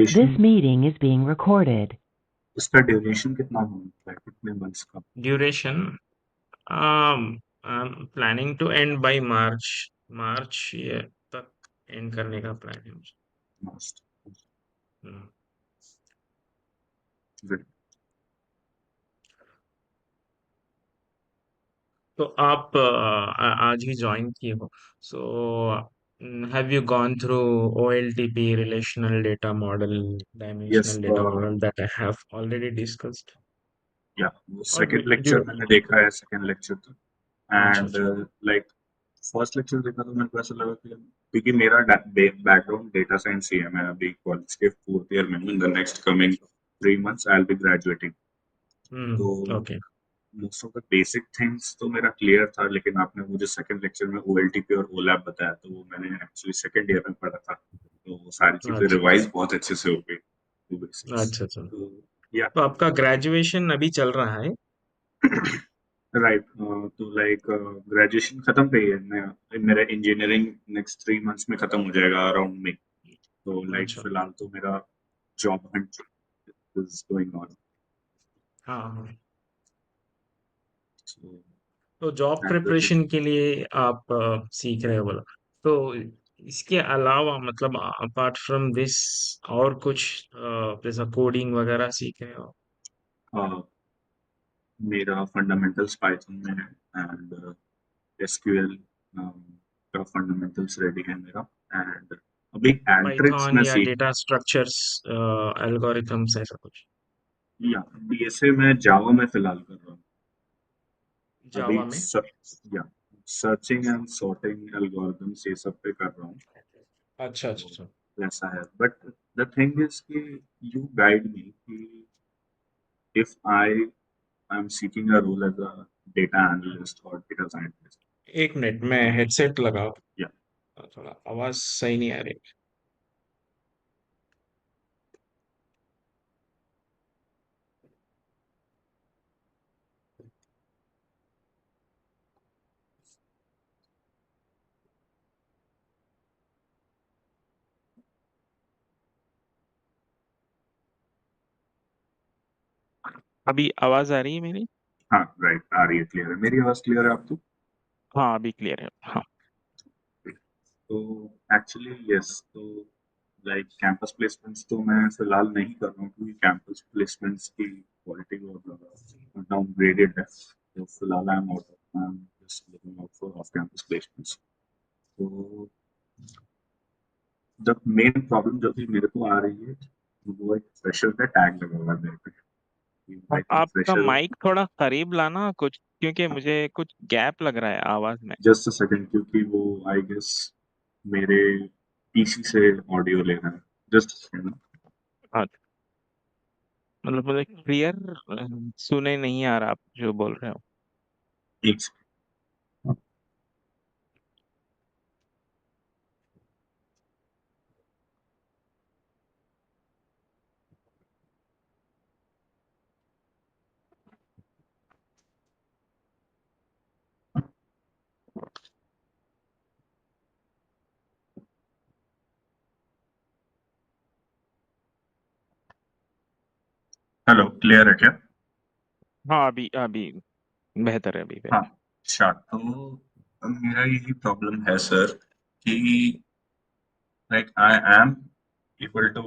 This meeting is being recorded. इसका duration कितना होता है, कितने मंथ्स का? Duration, I'm planning to end by March. मार्च ये तक एंड करने का प्लान है मुझे। मस्ट हम्म। गुड। तो आप आज ही ज्वाइन किए हो, so have you gone through OLTP relational data model, yes, dimensional data model that I have already discussed? या वो और सेकंड जो लेक्चर मैंने देखा है, सेकंड लेक्चर तक। अच्छा एंड अच्छा। लाइक फर्स्ट लेक्चर देखा तो मेरे को ऐसा लगा कि क्योंकि मेरा बैकग्राउंड डेटा साइंस ही है, मैं अभी कॉलेज के फोर्थ ईयर में हूँ। In the next coming 3 months I will be graduating. तो okay. Most of the basic things तो मेरा क्लियर था, लेकिन आपने मुझे सेकंड लेक्चर में OLTP और OLAP बताया, तो वो मैंने एक्चुअली सेकंड ईयर में पढ़ा था, तो वो सारी चीजें अच्छा रिवाइज बहुत अच्छे से हो गई, वो बेसिक्स। अच्छा अच्छा। तो या तो आपका ग्रेजुएशन अभी चल रहा है? राइट। तो लाइक ग्रेजुएशन खत्म पे ही है मेरा इंजीनियरिंग नेक्स्ट 3 months में खत्म हो जाएगा अराउंड में। तो लाइक अच्छा। फिलहाल तो मेरा job Hunt is going on. हाँ हाँ। सो तो job that's the thing. Preparation के लिए आप सीख रहे हो बोला, तो इसके अलावा मतलब अपार्ट फ्रॉम दिस और कुछ जैसा कोडिंग वगैरह सीख रहे हो? मेरा फंडामेंटल्स पाइथन में है, एंड SQL का फंडामेंटल्स रेडी है मेरा। एंड अभी एल्ट्रिक्स पाइथन में या सीख। डेटा स्ट्रक्चर्स, एल्गोरिथम्स ऐसा कुछ? या DSA में जावा में फिलहाल कर रहा हूँ अभी। जावा में? या सर्चिंग एंड सॉर्टिंग एल्गोरिथम्स ये सब पे कर रहा हूँ। अच्छा अच्छा तो अच्छा। वैसा है, बट द थिंग इज कि यू गाइड मी कि if I am seeking a role as a data analyst और डेटा साइंटिस्ट। एक मिनट, मैं हेडसेट लगाओ। या थोड़ा आवाज सही नहीं आ रही। अभी आवाज आ रही है मेरी? हाँ, राइट, आ रही है, क्लियर है, मेरी आवाज क्लियर है आपको? हाँ अभी क्लियर है, हाँ। तो एक्चुअली यस, तो लाइक कैंपस प्लेसमेंट्स तो मैं फिलहाल नहीं कर रहा हूँ, क्योंकि कैंपस प्लेसमेंट्स की क्वालिटी बहुत ज़्यादा डाउनग्रेडेड है। तो फिलहाल I am just looking out for off campus placements. तो द मेन प्रॉब्लम जो भी मेरे को आ रही है, वो एक फ्रेशर का टैग लगा हुआ है मेरे पे। आई थिंक आपका फ्रेशर। माइक थोड़ा करीब लाना कुछ, क्योंकि मुझे कुछ गैप लग रहा है आवाज में। जस्ट अ सेकंड, क्योंकि वो आई गेस मेरे PC से ऑडियो ले रहा है। Just second. हाँ, मतलब मुझे क्लियर सुने नहीं आ रहा आप जो बोल रहे हो। एक हेलो, क्लियर है क्या? हाँ अभी अभी बेहतर है, अभी हाँ, बेहतर। अच्छा, तो मेरा यही प्रॉब्लम है सर कि like I am able to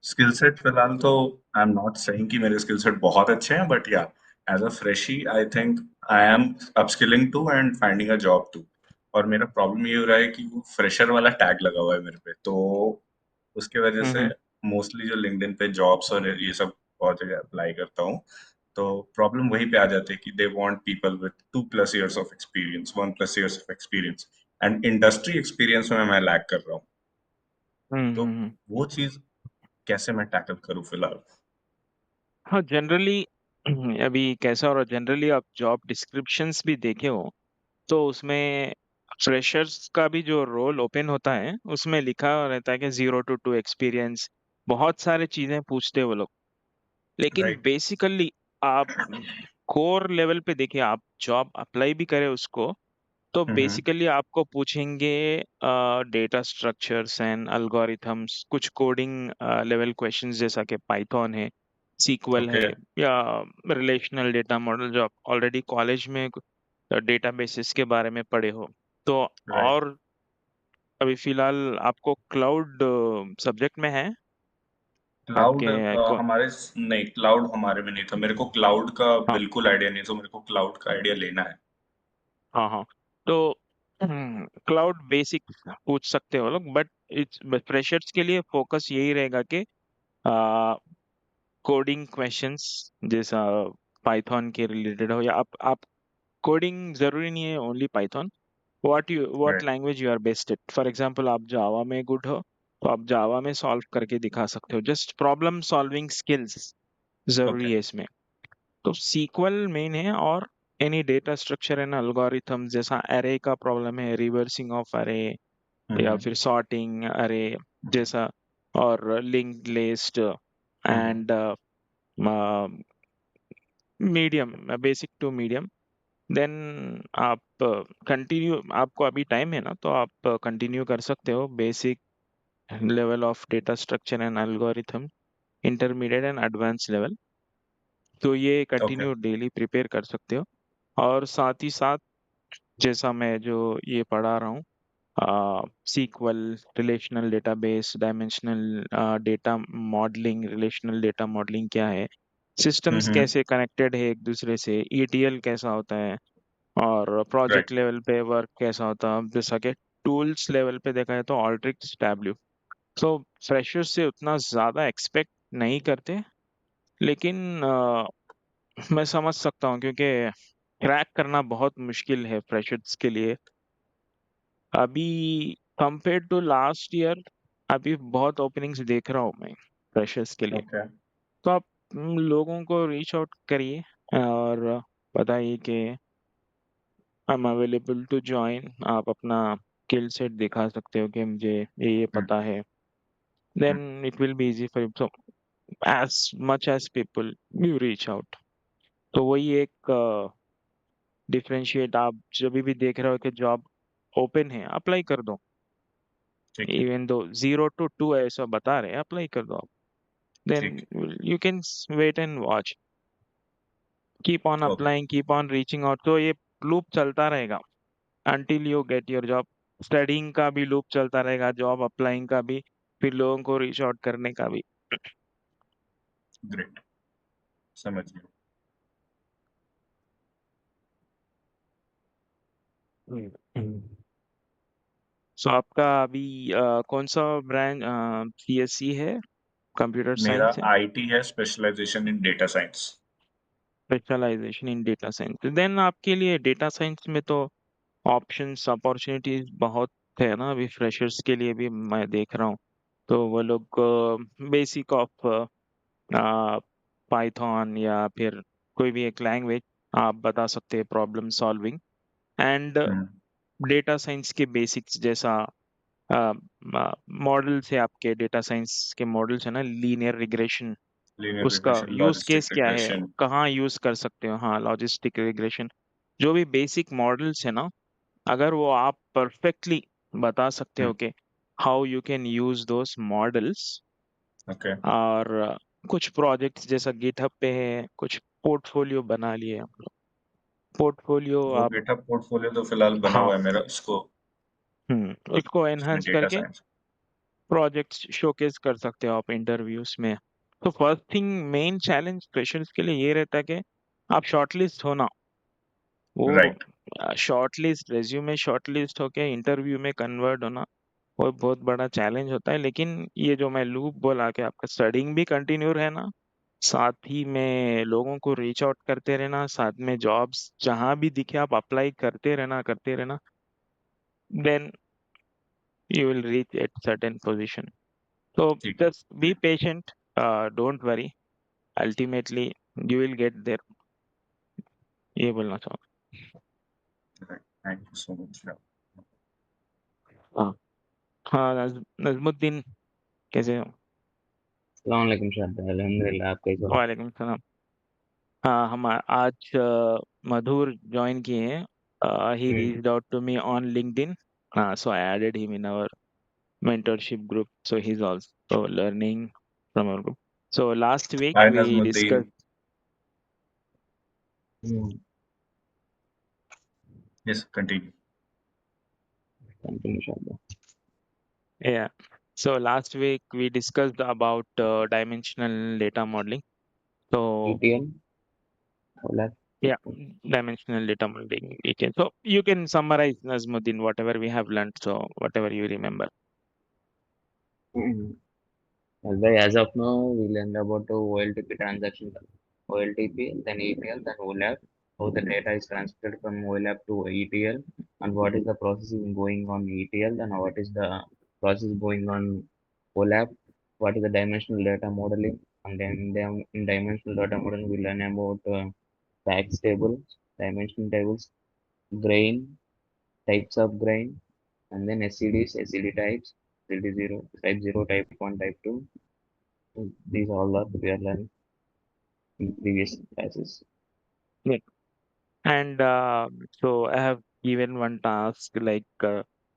skill set. फिलहाल तो आई एम नॉट सेइंग कि मेरे स्किल सेट बहुत अच्छे हैं, but yeah as a freshie I think I am upskilling too and finding a job too. और मेरा प्रॉब्लम ये हो रहा है कि वो फ्रेशर वाला टैग लगा हुआ है मेरे पे, तो उसके वजह से हम्म। मोस्टली जो लिंक्डइन पे जॉब्स और ये सब बहुत जगह अप्लाई करता हूँ, तो प्रॉब्लम वहीं पे आ जाती है कि they want people with 2+ years of experience, 1+ years of experience, and industry experience में मैं लैग कर रहा हूँ। तो हम्म। वो चीज कैसे मैं टैकल करूँ फिलहाल? हाँ जनरली अभी कैसा हो रहा है, जनरली आप जॉब डिस्क्रिप्शंस भी देखे हो तो उसमें फ्रेशर्स का भी जो रोल ओपन होता है उसमें लिखा रहता है कि 0 to 2 एक्सपीरियंस। बहुत सारे चीजें पूछते हैं वो लोग, लेकिन राइट। बेसिकली आप कोर लेवल पे देखिए, आप जॉब अप्लाई भी करें उसको तो हम्म। बेसिकली आपको पूछेंगे डेटा स्ट्रक्चर्स एंड अल्गोरिथम्स, कुछ कोडिंग लेवल क्वेश्चंस जैसा कि पाइथन है, सीक्वल ओके। है, या रिलेशनल डेटा मॉडल जो आप ऑलरेडी कॉलेज में डेटाबेसेस के बारे में पढ़े हो। तो राइट। और अभी फिलहाल आपको क्लाउड सब्जेक्ट में है क्लाउड आपके हमारे नहीं, क्लाउड हमारे में नहीं था। मेरे को क्लाउड का हाँ बिल्कुल आइडिया नहीं, तो मेरे को क्लाउड का आइडिया लेना है। हाँ हाँ। तो क्लाउड बेसिक पूछ सकते हो लोग, बट इट्स फ्रेशर्स के लिए फोकस यही रहेगा कि कोडिंग क्वेश्चंस जैसा पाइथन के रिलेटेड हो, या आप कोडिंग जरूरी नहीं है only Python. What right. Language you are best at, for example आप जावा में गुड हो तो आप जावा में सॉल्व करके दिखा सकते हो, just problem solving skills okay. जरूरी है इसमें। तो सीक्वल मेन है, और any data structure and algorithm जैसा अरे का प्रॉब्लम है, रिवर्सिंग ऑफ अरे या हम्म। फिर सॉर्टिंग अरे जैसा, और linked list hmm. And medium, basic to medium. Then आप कंटिन्यू, आपको अभी टाइम है ना, तो आप कंटिन्यू कर सकते हो basic level of data structure and algorithm, intermediate and advance level. तो ये ओके। कंटिन्यू डेली प्रिपेयर कर सकते हो। और साथ ही साथ जैसा मैं जो ये पढ़ा रहा हूँ, SQL, relational database, dimensional data modelling, relational data modelling क्या है, सिस्टम्स हम्म। कैसे कनेक्टेड है एक दूसरे से, ईटीएल कैसा होता है, और प्रोजेक्ट राइट। लेवल पे वर्क कैसा होता है, जैसा कि टूल्स लेवल पे देखा है तो ऑल्ट्रिक्स, टैबल्यू। तो फ्रेशर्स से उतना ज़्यादा एक्सपेक्ट नहीं करते, लेकिन मैं समझ सकता हूँ क्योंकि क्रैक करना बहुत मुश्किल है फ्रेशर्स के लिए। अभी कंपेयर टू लास्ट ईयर अभी बहुत ओपनिंग्स देख रहा हूँ मैं फ्रेशर्स के लिए। ओके। तो आप लोगों को रीच आउट करिए और बताइए कि I am available to join. आप अपना स्किल सेट दिखा सकते हो कि मुझे ये हम्म। पता है, then it will be easy for you. So as much as people you reach out, तो वही एक डिफरेंशिएट। आप जब भी देख रहे हो कि जॉब ओपन है, अप्लाई कर दो। ठीक है। इवन दो 0 to 2 ऐसा बता रहे हैं, अप्लाई कर दो आप। देन ठीक you can wait and watch, keep on है। Okay. Applying, keep on reaching out. तो ये लूप चलता रहेगा until you get your job। Studying का भी लूप चलता रहेगा, जॉब अप्लाइंग का भी, फिर लोगों को रीच आउट करने का भी। ग्रेट। समझ गया। सो आपका अभी कौन सा ब्रांच, सीएससी है, कंप्यूटर मेरा साइंस है, आईटी है, स्पेशलाइजेशन इन डेटा साइंस। स्पेशलाइजेशन इन डेटा साइंस? देन आपके लिए डेटा साइंस में तो ऑप्शंस अपॉर्चुनिटीज बहुत है ना, अभी फ्रेशर्स के लिए भी मैं देख रहा हूँ। तो वो लोग बेसिक ऑफ पाइथन या फिर कोई भी एक लैंग्वेज आप बता सकते हैं, problem solving and hmm. Data science के बेसिक्स जैसा मॉडल्स है, आपके डेटा साइंस के मॉडल्स है ना, लीनियर रिग्रेशन, लीनियर उसका रिग्रेशन, यूज केस लॉजिस्टिक क्या है, रिग्रेशन। कहाँ यूज कर सकते हो। हाँ, लॉजिस्टिक रिग्रेशन, जो भी बेसिक मॉडल्स है ना, अगर वो आप परफेक्टली बता सकते हो हम्म। कि how you can use those models. Okay. और कुछ प्रोजेक्ट्स जैसा गिटहब पे है, कुछ पोर्टफोलियो बना लिए हम लोग, पोर्टफोलियो वो आप, गिटहब पोर्टफोलियो तो फिलहाल बना हाँ, हुआ है मेरा, उसको उसको उसमें एनहांस डेटा करके साइंस। प्रोजेक्ट्स शोकेस कर सकते हो आप इंटरव्यूज में। तो first thing, main challenge freshers के लिए ये रहता है कि आप शॉर्टलिस्ट होना। वो राइट। शॉर्टलिस्ट, रेज्यूमे शॉर्टलिस्ट होके इंटरव्यू में कन्वर्ट होना, वो बहुत बड़ा चैलेंज होता है। लेकिन ये जो मैं लूप बोला कि आपका स्टडिंग भी कंटिन्यू रहना, साथ ही में लोगों को रीच आउट करते रहना, साथ में जॉब्स जहां भी दिखे आप अप्लाई करते रहना, then you will reach at certain position. So ठीक है। just be patient, don't worry. Ultimately, you will get there. ये बोलना चाहूँ। Right. Thank you so much. हाँ हाँ, नजमुद्दीन कैसे हो? अलैक्म शाह, अल्हम्दुलिल्लाह। आप कैसे हो? वालेकुम सलाम। हाँ, हम आज मधुर ज्वाइन किए हैं। He Hmm. reached out to me on LinkedIn. So I added him in our mentorship group. So he's also learning from our group. So last week Hi, we Nazmuddin. discussed. Hmm. Yes, continue. Continue, Shraddha. Yeah. So last week we discussed about dimensional data modeling. So ETL, OLAP. yeah, dimensional data modeling. So you can summarize, Nazmuddin, whatever we have learned. So whatever you remember. Hmm. Well, as of now, we learned about the OLTP transaction, OLTP, then ETL, then OLAP, how the data is transferred from OLAP to ETL, and what is the processing going on ETL, and what is the process going on OLAP, what is the dimensional data modeling, and then in dimensional data modeling, we learn about facts table, dimension tables, grain, types of grain, and then SCDs, SCD types, SCD0, type 0, type 1, type 2. These all are we are learning in previous classes. Yeah. And so I have given one task like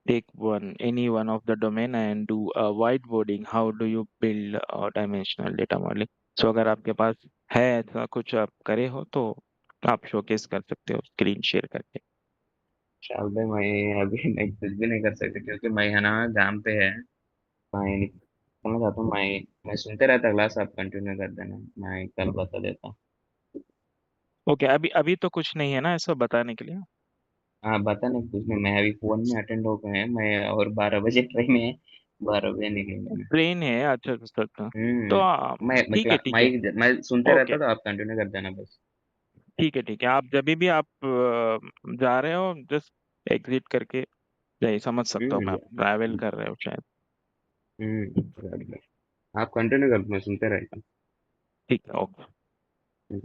take any one of the domain and do a whiteboarding. How do you build dimensional data modeling? So अगर आपके पास है ऐसा कुछ आप करे हो तो आप शोकेस कर सकते हो स्क्रीन शेयर करके. शाल भाई मैं अभी मैं कुछ भी नहीं कर सकता क्योंकि मैं है ना काम पे है। मैं समझ आता हूँ। मैं सुनते रहता क्लास, आप कंटिन्यू कर देना, मैं कल बता देता हूँ। ओके, अभी अभी तो कुछ नहीं है ना ऐसा बताने के लिए. हाँ बता नहीं कुछ नहीं, मैं अभी फोन में अटेंड हो गए हैं मैं, और 12 बजे ट्रेन है, 12 बजे निकलेंगे मैं। ट्रेन है, अच्छा अच्छा अच्छा. तो ठीक है ठीक है. मैं सुनते ओके, रहता तो आप कंटिन्यू कर देना बस। ठीक है. आप जब भी आप जा रहे हो जस्ट एग्जिट करके नहीं समझ सकता हूँ मैं, आप हम्म ट्रैवल कर रहे हो शायद. right, आप कंटिन्यू कर, मैं सुनते रहता ठीक है, ओके. हूँ।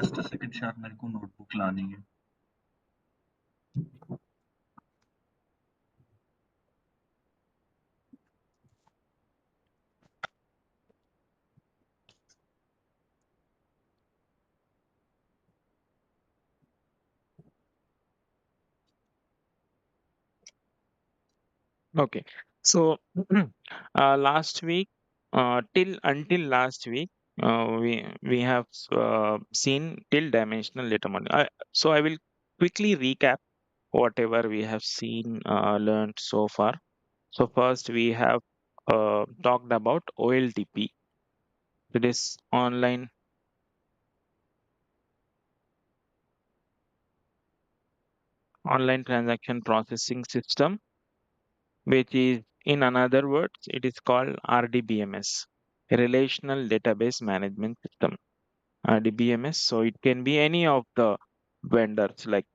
जस्ट अ सेकंड शायद मेरे को नोटबुक लानी है. Okay. So last week, till until last week, we have seen till dimensional data modeling. So I will quickly recap whatever we have seen, learned so far. So first we have talked about OLTP. It is online transaction processing system, which is in another words, it is called RDBMS, Relational Database Management System. RDBMS. So it can be any of the vendors like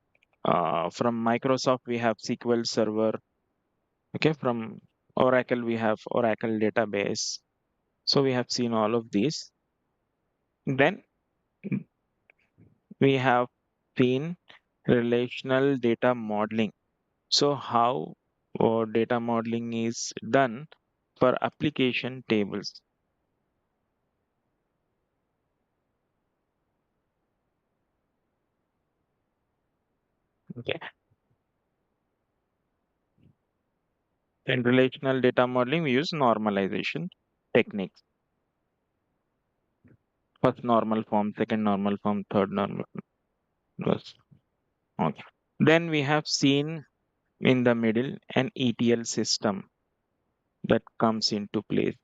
from Microsoft we have SQL Server. Okay, from Oracle we have Oracle Database. So we have seen all of these. Then we have seen relational data modeling. So how data modeling is done for application tables. Okay. In relational data modeling, we use normalization techniques. First normal form, second normal form, third normal form. Okay. Then we have seen in the middle an ETL system that comes into place.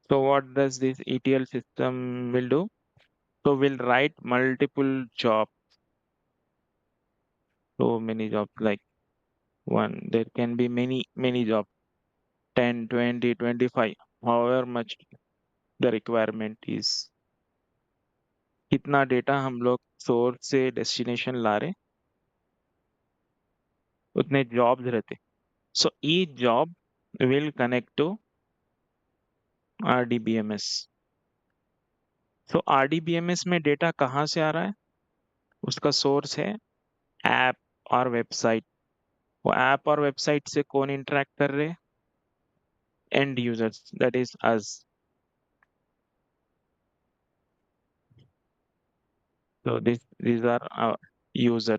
So what does this ETL system will do? So we'll write multiple jobs, so many jobs like one. There can be many jobs, 10, 20, 25, however much the requirement is. कितना data हम लोग source से destination ला रहे उतने jobs रहते. So each job will connect to RDBMS. So RDBMS में data कहाँ से आ रहा है? उसका सोर्स है ऐप और वेबसाइट, वो ऐप और वेबसाइट से कौन इंटरेक्ट कर रहे? And users, that is us. So these are user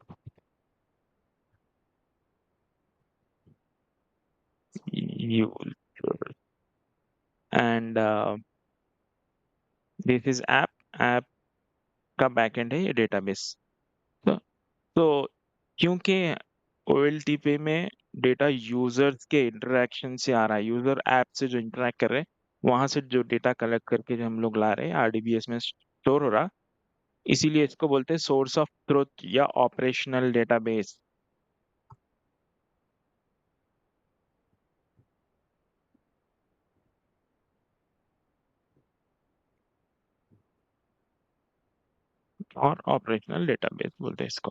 user and this is app का बैकएंड है ये डेटाबेस. तो क्योंकि OLTP में डेटा यूजर्स के इंटरेक्शन से आ रहा है, यूजर ऐप से जो इंटरेक्ट कर रहे हैं वहां से जो डेटा कलेक्ट करके जो हम लोग ला रहे हैं RDBS में स्टोर हो रहा, इसीलिए इसको बोलते हैं सोर्स ऑफ ट्रुथ या ऑपरेशनल डेटाबेस. और ऑपरेशनल डेटाबेस बोलते हैं इसको.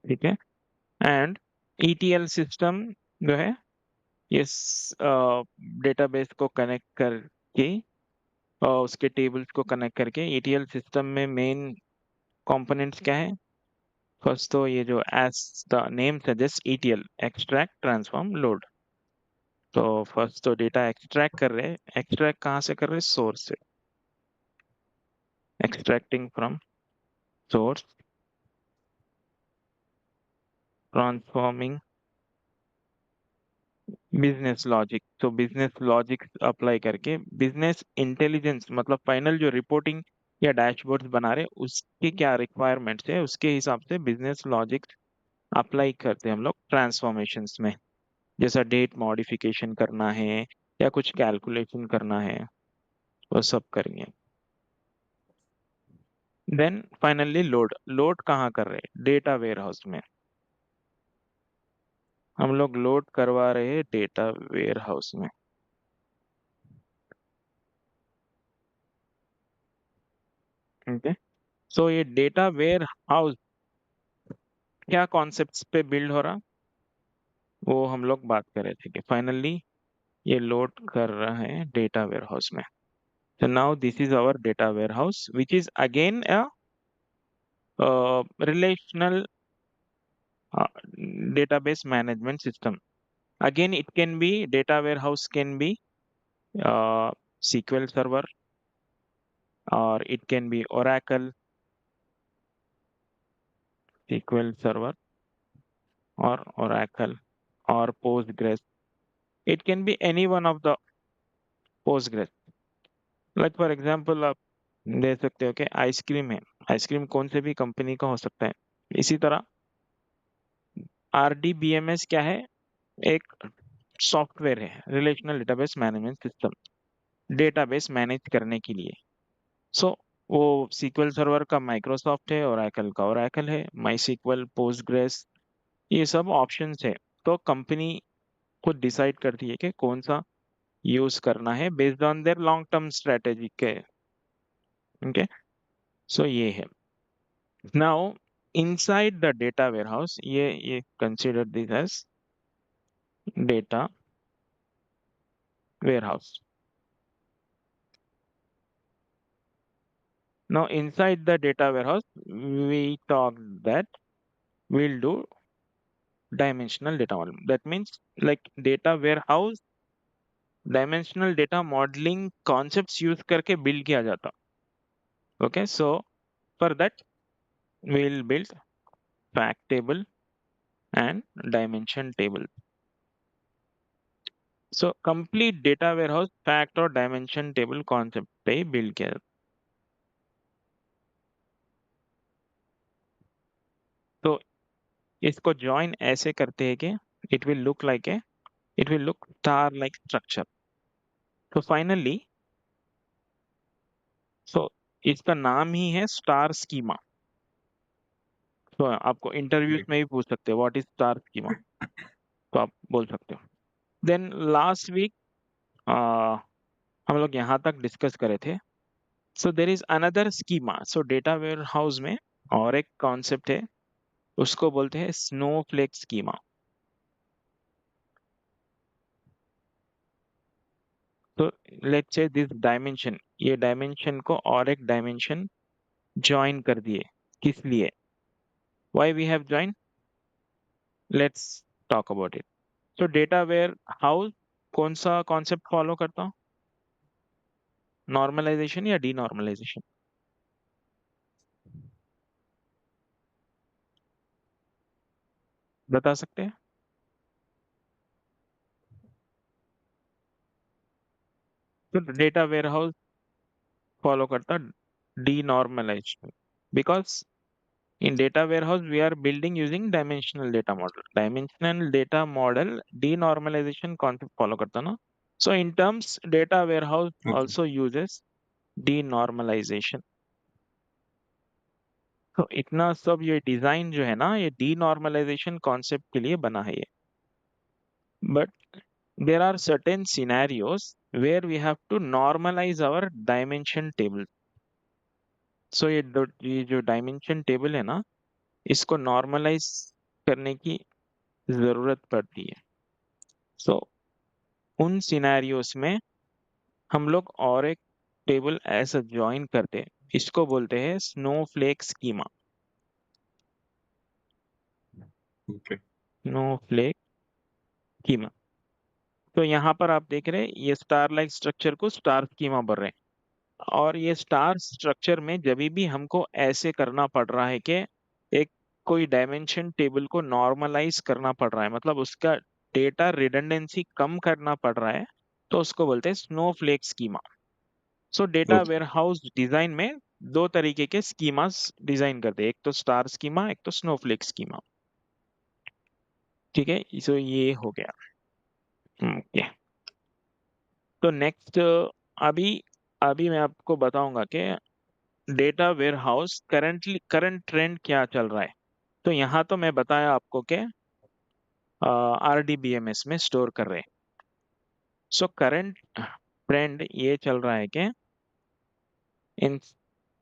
ठीक है. एंड ETL सिस्टम जो है इस डेटाबेस को कनेक्ट करके उसके टेबल्स को कनेक्ट करके ETL सिस्टम में मेन कंपोनेंट्स क्या है? फर्स्ट तो ये जो as the name suggest ETL, extract transform load. तो फर्स्ट तो डेटा एक्सट्रैक्ट कर रहे हैं. एक्सट्रैक्ट कहाँ से कर रहे हैं? सोर्स से. Extracting from source, transforming business logic. तो बिजनेस लॉजिक अप्लाई करके बिजनेस इंटेलिजेंस, मतलब फाइनल जो रिपोर्टिंग या डैशबोर्ड्स बना रहे उसके क्या रिक्वायरमेंट्स है उसके हिसाब से बिजनेस लॉजिक अप्लाई करते हैं हम लोग ट्रांसफॉर्मेशंस में. जैसा डेट मॉडिफिकेशन करना है या कुछ कैलकुलेशन करना है वो सब करेंगे. देन फाइनली लोड कहाँ कर रहे हैं? डेटा वेयर हाउस में. हम लोग लोड करवा रहे हैं डेटा वेयर हाउस में. ओके. सो ये डेटा वेयर हाउस क्या कॉन्सेप्ट्स पे बिल्ड हो रहा वो हम लोग बात कर रहे थे कि फाइनली ये लोड कर रहा है डेटा वेयर हाउस में. So now this is our data warehouse, which is again a relational database management system. Again, it can be data warehouse can be SQL Server, or it can be Oracle SQL Server, or Oracle, or Postgres. It can be any one of the Postgres. Like for example, आप दे सकते हो कि ice cream है. Ice cream कौन से भी company का हो सकता है. इसी तरह RDBMS क्या है? एक सॉफ्टवेयर है, relational database management system, database manage करने के लिए. सो वो SQL सर्वर का माइक्रोसॉफ्ट है, ओरेकल का ओरेकल है, माई SQL, पोस्टग्रेस, ये सब ऑप्शंस है. तो कंपनी खुद डिसाइड करती है कि कौन सा यूज करना है based on their long term strategy के. ओके. सो ये है. Now inside the data warehouse, ये consider this as data warehouse. Now inside the data warehouse, we talk that we'll do dimensional data model. That means like data warehouse dimensional data modeling concepts use करके build किया जाता. Okay, so for that we'll build fact table and dimension table. So complete data warehouse fact और dimension table concept पे ही build किया जाता. तो इसको join ऐसे करते हैं कि it will look like star like structure. तो फाइनली इसका नाम ही है स्टार स्कीमा. तो आपको इंटरव्यूज में भी पूछ सकते हो व्हाट इज स्टार स्कीमा, तो आप बोल सकते हो. देन लास्ट वीक हम लोग यहाँ तक डिस्कस करे थे. So there is another schema. So data warehouse में और एक कॉन्सेप्ट है, उसको बोलते हैं स्नोफ्लेक स्कीमा. तो लेट्स से दिस डायमेंशन, ये डायमेंशन को और एक डायमेंशन ज्वाइन कर दिए, किस लिए, why we have join, let's talk about it. तो डेटा वेयर हाउस कौन सा कॉन्सेप्ट फॉलो करता हूँ, नॉर्मलाइजेशन या डीनॉर्मलाइजेशन, बता सकते हैं। तो डेटा वेयर हाउस फॉलो करता denormalisation, because in data warehouse we are building using dimensional data model denormalization concept follow करता ना। So in terms data warehouse Okay. also uses denormalization। तो इतना सब ये डिजाइन जो है ना, ये denormalization concept के लिए बना है ये। But there are certain scenarios where we have to normalize our dimension table। So ये जो dimension table है ना, इसको normalize करने की जरूरत पड़ती है। सो उन सिनेरियोस में हम लोग और एक टेबल ऐसा ज्वाइन करते हैं, इसको बोलते हैं snowflake schema. Okay. Snowflake schema. तो यहाँ पर आप देख रहे हैं ये स्टार लाइक स्ट्रक्चर को स्टार स्कीमा बोल रहे हैं। और ये स्टार स्ट्रक्चर में जब भी हमको ऐसे करना पड़ रहा है कि एक कोई डायमेंशन टेबल को नॉर्मलाइज करना पड़ रहा है, मतलब उसका डेटा रिडंडेंसी कम करना पड़ रहा है, तो उसको बोलते हैं snowflake schema. So data Okay. Warehouse design में दो तरीके के स्कीमास डिजाइन करते हैं, एक तो स्टार स्कीमा, एक तो स्नोफ्लेक स्कीमा। ठीक है, सो ये हो गया। ओके, तो नेक्स्ट अभी अभी मैं आपको बताऊंगा कि डेटा वेयरहाउस करंट ट्रेंड क्या चल रहा है। तो यहाँ तो मैं बताया आपको कि RDBMS में स्टोर कर रहे हैं। सो करंट ट्रेंड ये चल रहा है कि in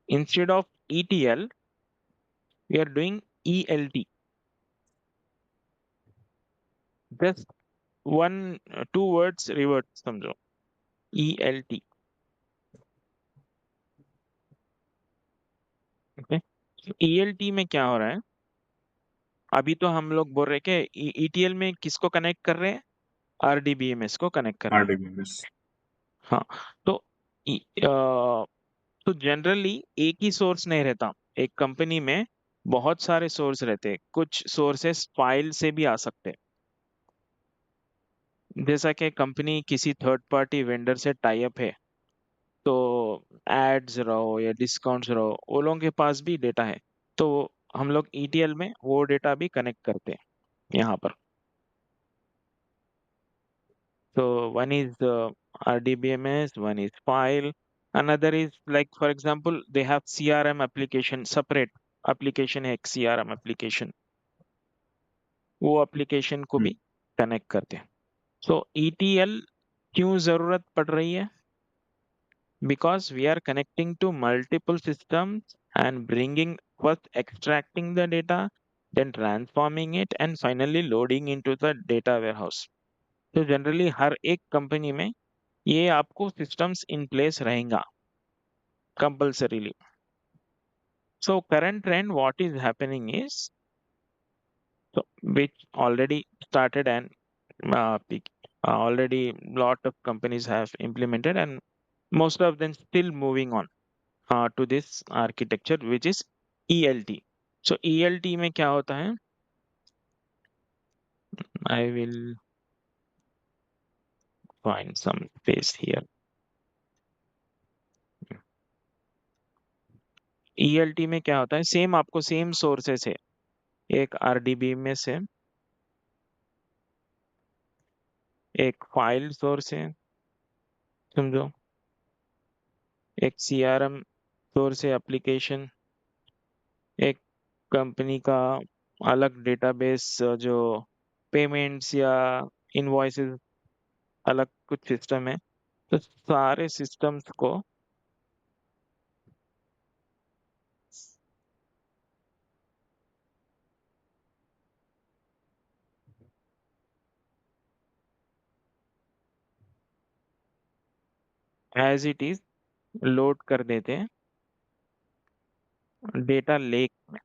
instead of ETL we are doing ELT। Just one two words reverse समझो, ELT। ओके, ELT में क्या हो रहा है, अभी तो हम लोग बोल रहे हैं कि ETL में किसको कनेक्ट कर रहे हैं, RDBMS को कनेक्ट कर रहे हैं। RDBMS. हाँ, तो तो जनरली एक ही सोर्स नहीं रहता, एक कंपनी में बहुत सारे सोर्स रहते हैं, कुछ सोर्सेस फाइल से भी आ सकते हैं। जैसा कि कंपनी किसी थर्ड पार्टी वेंडर से टाई अप है, तो एड्स रहो या डिस्काउंट्स रहो, वो लोगों के पास भी डेटा है, तो हम लोग ETL में वो डेटा भी कनेक्ट करते हैं यहाँ पर। तो one is RDBMS, one is file, another is like for example they have CRM application, separate application है एक CRM application, वो application को भी कनेक्ट करते हैं। So ETL क्यों जरूरत पड़ रही है, because we are connecting to multiple systems and bringing, first extracting the data, then transforming it and finally loading into the data warehouse। तो जनरली हर एक कंपनी में ये आपको systems in place रहेगा compulsorily। So current trend what is happening is, so which already started and already lot of companies have implemented and most of them still moving on to this architecture which is ELT। So ELT में क्या होता है, I will find some space here। ELT में क्या होता है, same आपको same sources है, एक RDB में से एक फाइल सोर्स है समझो, एक CRM सोर्स है एप्लीकेशन, एक कंपनी का अलग डेटाबेस जो पेमेंट्स या इनवॉइसेस अलग कुछ सिस्टम है। तो सारे सिस्टम्स को एज इट इज लोड कर देते हैं डेटा लेक में।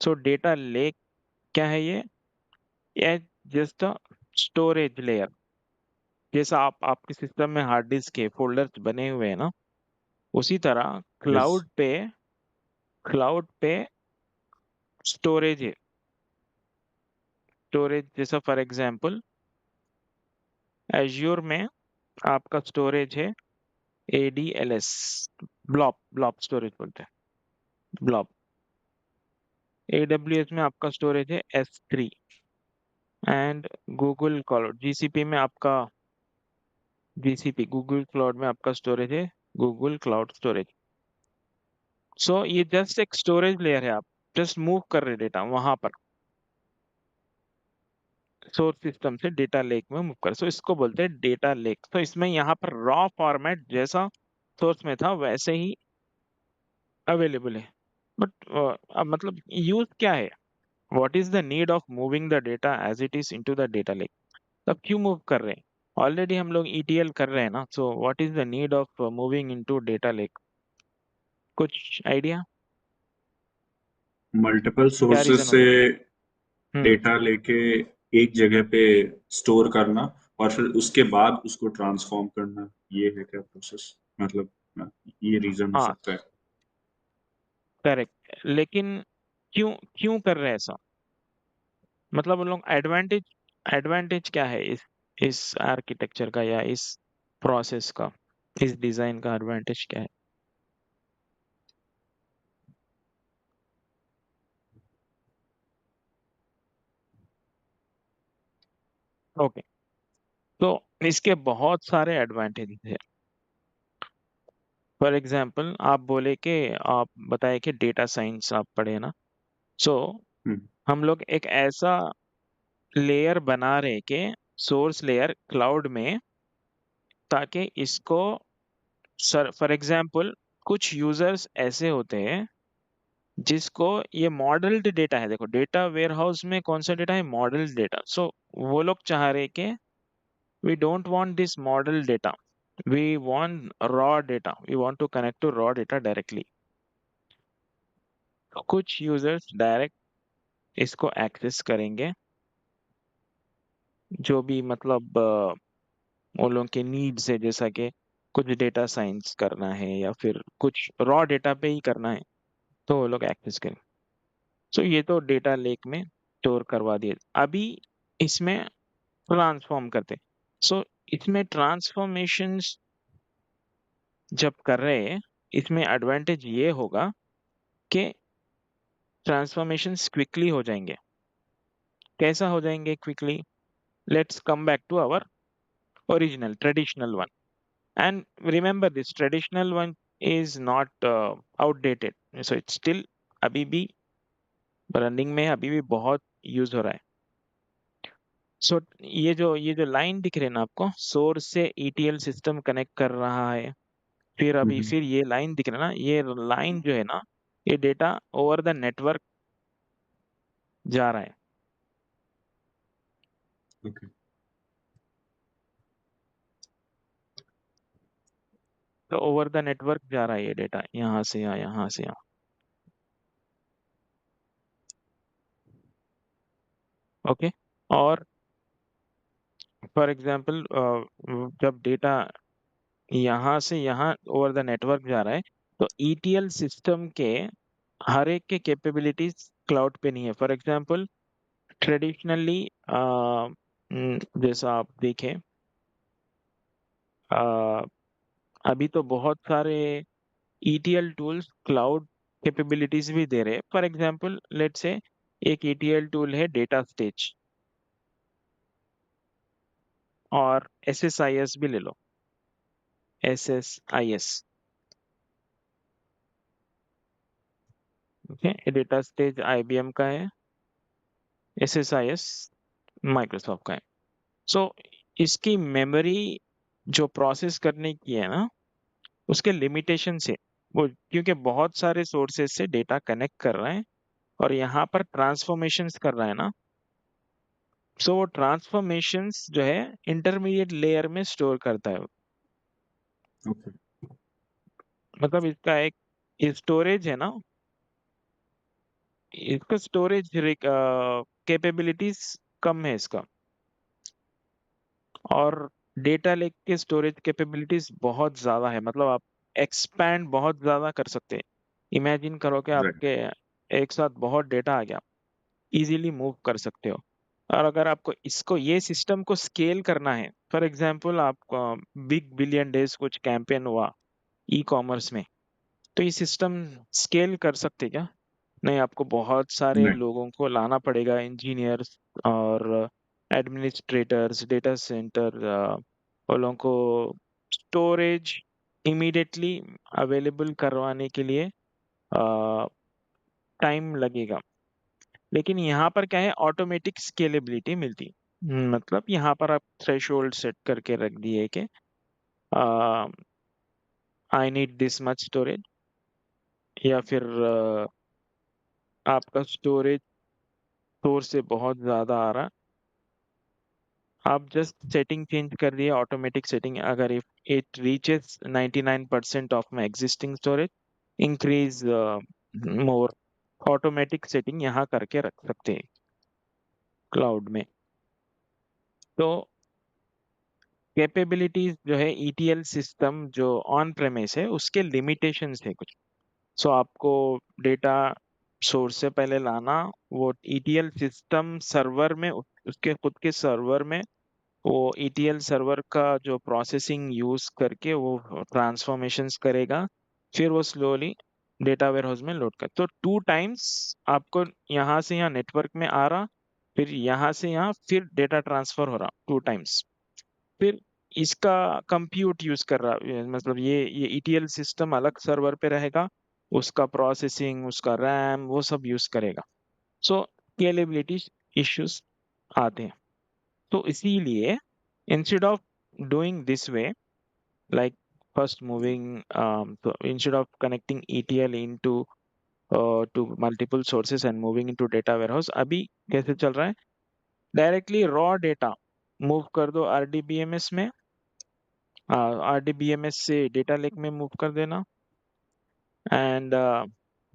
सो डेटा लेक क्या है ये जस्ट अ स्टोरेज लेयर। जैसा आपके सिस्टम में हार्ड डिस्क के फोल्डर्स बने हुए हैं ना, उसी तरह यस। क्लाउड पे स्टोरेज है। स्टोरेज जैसा फॉर एग्जांपल एज्योर में आपका स्टोरेज है ADLS, ब्लॉब स्टोरेज बोलते हैं, ब्लॉब। AWS में आपका स्टोरेज है S3 and Google cloud GCP में आपका GCP गूगल क्लाउड में आपका स्टोरेज है गूगल क्लाउड स्टोरेज। सो ये जस्ट एक स्टोरेज लेयर है, आप जस्ट मूव कर रहे डेटा वहां पर सोर्स सिस्टम से डेटा लेक में मूव कर। सो इसको बोलते हैं डेटा लेक। तो इसमें यहाँ पर रॉ फॉर्मेट जैसा सोर्स में था वैसे ही अवेलेबल है। बट अब मतलब यूज क्या है? What is the need of moving the data as it is into the data lake? तब क्यों मूव कर रहे हैं? ऑलरेडी हम लोग ETL कर रहे हैं ना, so what is the need of moving into data lake? कुछ आइडिया मल्टीपल क्या सोर्सेस रीजन हो से सकता है? डेटा लेके एक जगह पे स्टोर करना और फिर उसके बाद उसको ट्रांसफॉर्म करना, ये है क्या प्रोसेस? मतलब ये रीजन हो हाँ, सकता है। करेक्ट। लेकिन क्यों क्यों कर रहे हैं ऐसा? मतलब उन लोग एडवांटेज एडवांटेज क्या है इस आर्किटेक्चर का या इस प्रोसेस का, इस डिजाइन का एडवांटेज क्या है? ओके, तो इसके बहुत सारे एडवांटेज है। फॉर एग्जांपल आप बोले कि आप बताए कि डेटा साइंस आप पढ़े ना, सो हम्म। हम लोग एक ऐसा लेयर बना रहे कि सोर्स लेयर क्लाउड में, ताकि इसको सर फॉर एग्जांपल कुछ यूजर्स ऐसे होते हैं जिसको ये मॉडल्ड डेटा है। देखो डेटा वेयर हाउस में कौन सा डेटा है? Modelled data. सो वो लोग चाह रहे कि we don't want this model data, we want raw data, we want to connect to raw data directly. कुछ यूजर्स डायरेक्ट इसको एक्सेस करेंगे, जो भी मतलब वो लोगों के नीड्स है, जैसा कि कुछ डेटा साइंस करना है या फिर कुछ रॉ डेटा पे ही करना है, तो वो लोग एक्सेस करें। सो ये तो डेटा लेक में स्टोर करवा दिए। अभी इसमें ट्रांसफॉर्म करते। सो इसमें ट्रांसफॉर्मेशंस जब कर रहे हैं, इसमें एडवांटेज ये होगा कि ट्रांसफॉर्मेशंस क्विकली हो जाएंगे। कैसा हो जाएंगे quickly? Let's come back to our original traditional one and remember this traditional one is not outdated. So it's still अभी भी रनिंग में, अभी भी बहुत यूज हो रहा है। सो ये जो लाइन दिख रही है ना आपको, सोर्स से ETL सिस्टम कनेक्ट कर रहा है, फिर अभी हम्म। फिर ये लाइन दिख रहा है ना, ये लाइन जो है ना, ये डेटा ओवर द नेटवर्क जा रहा है। ओके। तो ओवर द नेटवर्क जा रहा है ये डेटा, यहाँ से यहाँ, यहाँ से यहाँ। ओके। और फॉर एग्जांपल जब डेटा यहाँ से यहाँ ओवर द नेटवर्क जा रहा है, तो ETL सिस्टम के हर एक के कैपेबिलिटीज क्लाउड पे नहीं है। फॉर एग्जांपल ट्रेडिशनली जैसा आप देखें, अ, अभी तो बहुत सारे ETL टूल्स क्लाउड कैपेबिलिटीज भी दे रहे हैं। फॉर एग्जांपल लेट्स से एक ETL टूल है डेटा स्टेज, और SSIS भी ले लो, SSIS। Okay, data stage IBM का है, SSIS माइक्रोसॉफ्ट का है। सो इसकी मेमोरी जो प्रोसेस करने की है ना, उसके लिमिटेशन से वो, क्योंकि बहुत सारे सोर्सेज से डेटा कनेक्ट कर रहे हैं और यहाँ पर ट्रांसफॉर्मेशंस कर रहा है ना, सो वो ट्रांसफॉर्मेशंस जो है इंटरमीडिएट लेयर में स्टोर करता है। ओके। मतलब इसका एक स्टोरेज है ना, इसका स्टोरेज कैपेबिलिटीज कम है इसका, और डेटा लेक के स्टोरेज कैपेबिलिटीज बहुत ज़्यादा है, मतलब आप एक्सपैंड बहुत ज़्यादा कर सकते हैं। इमेजिन करो कि राइट आपके एक साथ बहुत डेटा आ गया, इजीली मूव कर सकते हो। और अगर आपको इसको ये सिस्टम को स्केल करना है, फॉर एग्जांपल आपको बिग बिलियन डेज कुछ कैंपेन हुआ ई कॉमर्स में, तो ये सिस्टम स्केल कर सकते क्या? नहीं, आपको बहुत सारे नहीं लोगों को लाना पड़ेगा, इंजीनियर्स और एडमिनिस्ट्रेटर्स, डेटा सेंटर वालों को स्टोरेज इमीडिएटली अवेलेबल करवाने के लिए टाइम लगेगा। लेकिन यहाँ पर क्या है, ऑटोमेटिक स्केलेबिलिटी मिलती। मतलब यहाँ पर आप थ्रेशोल्ड सेट करके रख दिए कि I need this much storage, या फिर आपका स्टोरेज सोर्स से बहुत ज़्यादा आ रहा, आप जस्ट सेटिंग चेंज कर दिए, ऑटोमेटिक सेटिंग, अगर if it reaches 99% of my existing storage, increase more, automatic setting यहाँ करके रख सकते हैं क्लाउड में। तो कैपेबिलिटीज जो है ईटीएल सिस्टम जो ऑन प्रेमिस है उसके लिमिटेशंस है कुछ। सो आपको डेटा सोर्स से पहले लाना, वो ईटीएल सिस्टम सर्वर में उसके खुद के सर्वर में वो ईटीएल सर्वर का जो प्रोसेसिंग यूज करके वो ट्रांसफॉर्मेशंस करेगा, फिर वो स्लोली डेटा वेयरहाउस में लोड कर, तो 2 टाइम्स आपको यहाँ से यहाँ नेटवर्क में आ रहा, फिर यहाँ से यहाँ फिर डेटा ट्रांसफर हो रहा 2 टाइम्स, फिर इसका कंप्यूट यूज कर रहा, मतलब ये ईटीएल सिस्टम अलग सर्वर पे रहेगा, उसका प्रोसेसिंग, उसका रैम, वो सब यूज करेगा। सो स्केलेबिलिटी इश्यूज आते हैं। तो इसीलिए instead of doing this way, like first moving so instead of connecting ETL into to multiple sources and moving into data warehouse, अभी कैसे चल रहा है, डायरेक्टली रॉ डेटा मूव कर दो RDBMS में, RDBMS से डेटा लेक में मूव कर देना, एंड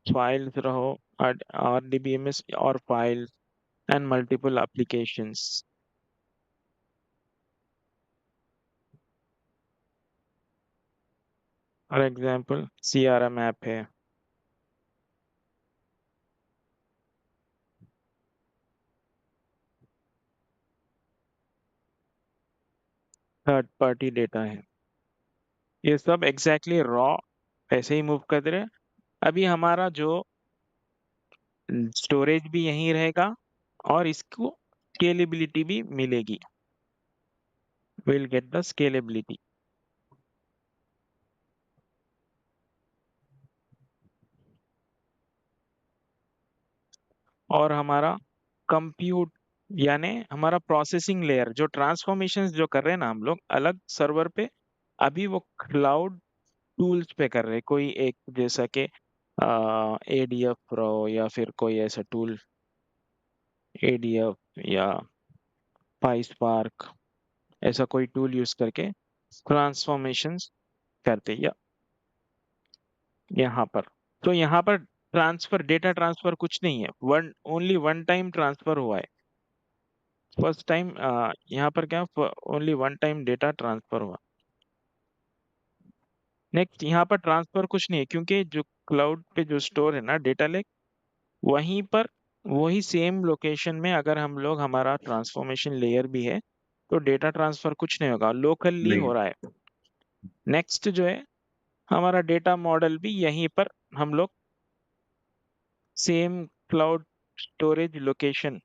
फाइल्स रहो RDBMS और files and multiple applications. For example CRM app है, थर्ड पार्टी डेटा है, ये सब एग्जैक्टली रॉ ऐसे ही मूव कर दे रहे हैं। अभी हमारा जो स्टोरेज भी यहीं रहेगा और इसको स्केलेबिलिटी भी मिलेगी, विल गेट द स्केलेबिलिटी। और हमारा कंप्यूट यानी हमारा प्रोसेसिंग लेयर जो ट्रांसफॉर्मेशंस जो कर रहे हैं ना हम लोग अलग सर्वर पे, अभी वो क्लाउड टूल्स पे कर रहे हैं, कोई एक जैसा कि ADF प्रो या फिर कोई ऐसा टूल ADF या PySpark, ऐसा कोई टूल यूज करके ट्रांसफॉर्मेशंस करते हैं यहाँ पर। तो यहाँ पर ट्रांसफर, डेटा ट्रांसफर कुछ नहीं है, ओनली वन टाइम ट्रांसफर हुआ है, फर्स्ट टाइम। यहाँ पर क्या, only one time data transfer हुआ। नेक्स्ट यहाँ पर ट्रांसफर कुछ नहीं है, क्योंकि जो क्लाउड पे जो स्टोर है ना डेटा लेक, वहीं पर वही सेम लोकेशन में अगर हम लोग हमारा ट्रांसफॉर्मेशन लेयर भी है तो डेटा ट्रांसफर कुछ नहीं होगा, लोकली नहीं हो रहा है। नेक्स्ट जो है हमारा डेटा मॉडल भी यहीं पर हम लोग सेम क्लाउड स्टोरेज लोकेशन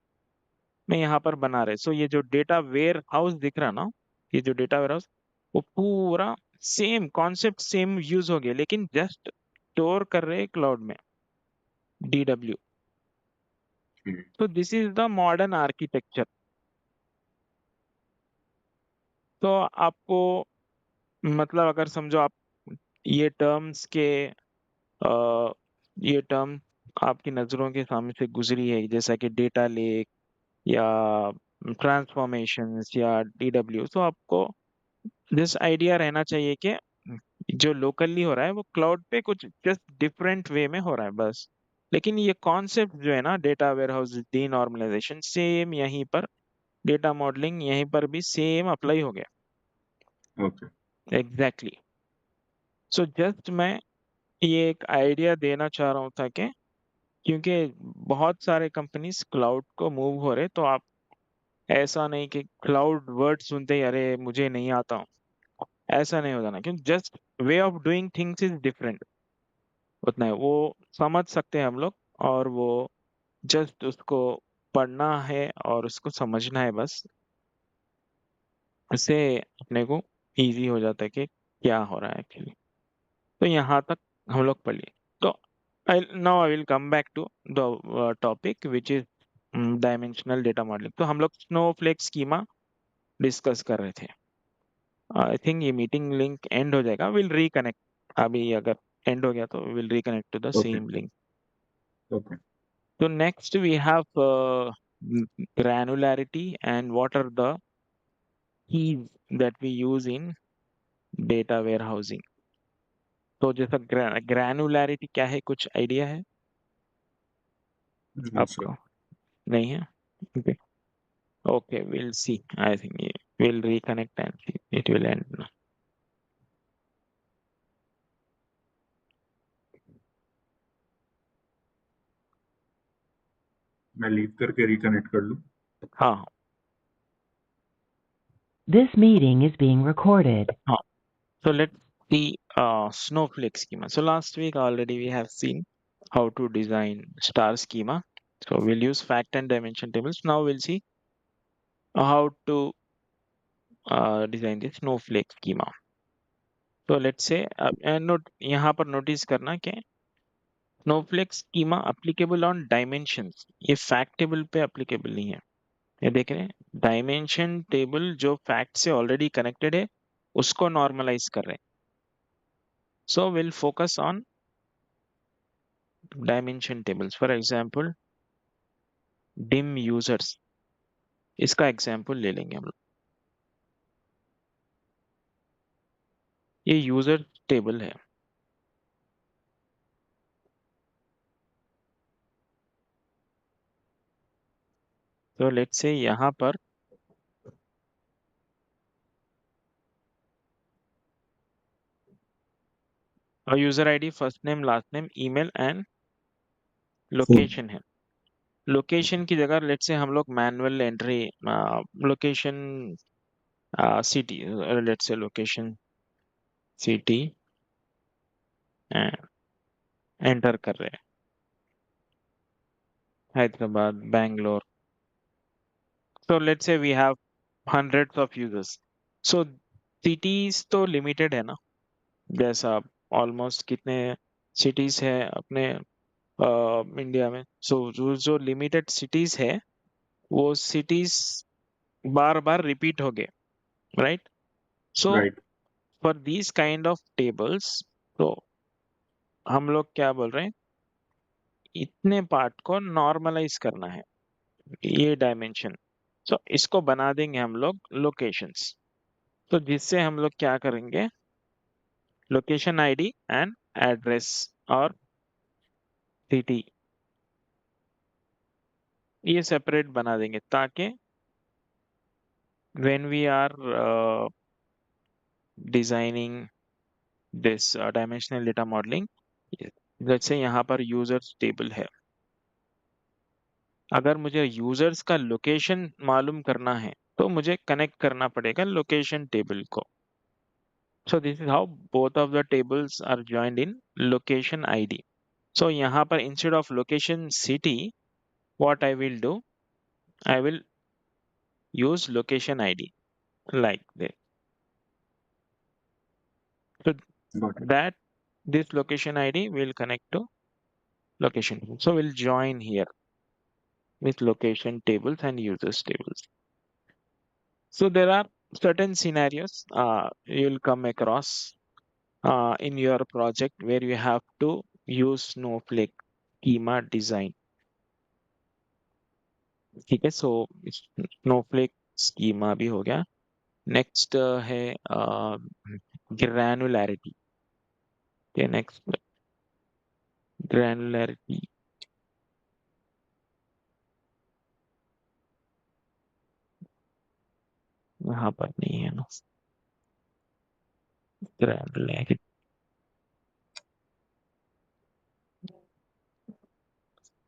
में यहाँ पर बना रहे। सो ये जो डेटा वेयर हाउस दिख रहा ना, ये जो डेटा वेयर हाउस, वो पूरा सेम कॉन्सेप्ट सेम यूज हो गया, लेकिन जस्ट स्टोर कर रहे क्लाउड में, DW। तो this is the modern architecture. तो आपको मतलब अगर समझो आप ये टर्म्स के ये टर्म आपकी नजरों के सामने से गुजरी है, जैसा कि डेटा लेक या ट्रांसफॉर्मेशंस या DW, तो आपको दिस आइडिया रहना चाहिए कि जो लोकली हो रहा है वो क्लाउड पे कुछ जस्ट डिफरेंट वे में हो रहा है बस। लेकिन ये कॉन्सेप्ट जो है ना, डेटा वेयरहाउस डीनॉर्मलाइजेशन, सेम यहीं पर डेटा मॉडलिंग यहीं पर भी सेम अप्लाई हो गया। Okay exactly. सो जस्ट मैं ये एक आइडिया देना चाह रहा हूँ था कि क्योंकि बहुत सारे कंपनीज क्लाउड को मूव हो रहे, तो आप ऐसा नहीं कि क्लाउड वर्ड सुनते ही अरे मुझे नहीं आता हूँ, ऐसा नहीं होता ना, क्योंकि just way of doing things is different. उतना है वो समझ सकते हैं हम लोग, और वो जस्ट उसको पढ़ना है और उसको समझना है बस। इससे अपने को इजी हो जाता है कि क्या हो रहा है एक्चुअली। तो यहाँ तक हम लोग पढ़ लिए। तो now I will come back to the topic which is dimensional data modelling. तो हम लोग स्नोफ्लेक स्कीमा डिस्कस कर रहे थे। आई थिंक ये मीटिंग लिंक एंड हो जाएगा, विल रिकनेक्ट। अभी अगर एंड हो गया तो will reconnect to the okay same link. Okay So next we have granularity, and what are the keys that we use in data warehousing. तो जैसा granularity क्या है, कुछ आइडिया है नो सर आपको? नहीं है? Okay. Okay, we'll see. I think we'll reconnect and see. It will end now. मैं लीव करके रिकनेक्ट कर लूँ हाँ This meeting is being recorded. हाँ. So let's see snowflake schema. So last week already we have seen how to design star schema. So we'll use fact and dimension tables. Now we'll see how to design the snowflake schema. So let's say note यहाँ पर notice करना कि snowflake schema applicable on dimensions, ये fact table पे applicable नहीं है। ये देख रहे हैं, डायमेंशन टेबल जो फैक्ट से ऑलरेडी कनेक्टेड है उसको नॉर्मलाइज कर रहे हैं। So will focus on dimension tables. For example dim users, इसका एग्जांपल ले लेंगे हम लोग। ये यूजर टेबल है। तो लेट्स से यहाँ पर user ID, first name, last name, email and location है। लोकेशन की जगह लेट्स से हम लोग manual entry location city, let's say location city enter कर रहे हैं, Hyderabad, Bangalore. So let's say we have hundreds of users. So cities तो limited है ना, जैसा ऑलमोस्ट कितने cities है अपने इंडिया में। सो जो लिमिटेड cities है वो cities बार बार रिपीट हो गए, right? So right for these kind of tables, तो हम लोग क्या बोल रहे हैं, इतने पार्ट को नॉर्मलाइज करना है, ये डायमेंशन। सो इसको बना देंगे हम लोग लोकेशंस। तो जिससे हम लोग क्या करेंगे, लोकेशन आईडी एंड एड्रेस और सिटी, ये सेपरेट बना देंगे ताकि when we are designing this dimensional data modelling, जैसे यहाँ पर यूजर्स टेबल है, अगर मुझे यूजर्स का लोकेशन मालूम करना है तो मुझे कनेक्ट करना पड़ेगा लोकेशन टेबल को। So this is how both of the tables are joined in location ID. सो यहाँ पर instead of location city, what I will do, I will use location ID like this. So got it that this location ID will connect to location. So we'll join here with location tables and users tables. So there are certain scenarios you'll come across in your project where you have to use Snowflake schema design. ठीक है, so Snowflake schema भी हो गया। Next है granularity। Okay, next granularity. यहाँ पर नहीं है ना granularity.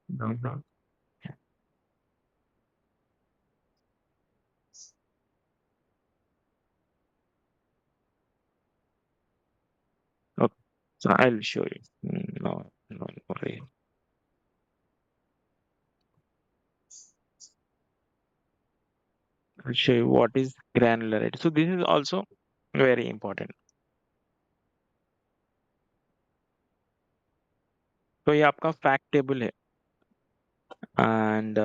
No. Okay, so I'll show you. No worry. I'll show you what is granularity. So this is also very important. तो ये आपका फैक्ट टेबल है एंड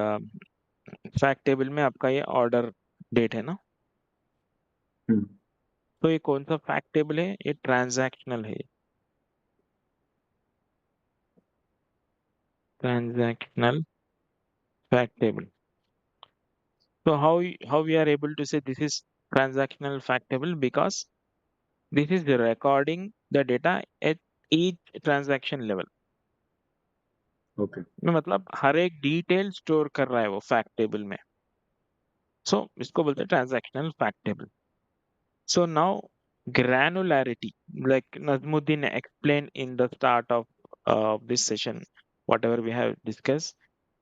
फैक्ट टेबल में आपका ये ऑर्डर डेट है ना, हम्म, तो ये कौन सा फैक्ट टेबल है? ये ट्रांजैक्शनल है, transactional fact table. So how we are able to say this is transactional fact table? Because this is the recording the data at each transaction level. Okay मतलब हर एक डिटेल स्टोर कर रहा है वो fact table में. सो इसको बोलते हैं transactional fact table. So now granularity, like Nazmuddin explained in the start of this session, whatever we have discussed,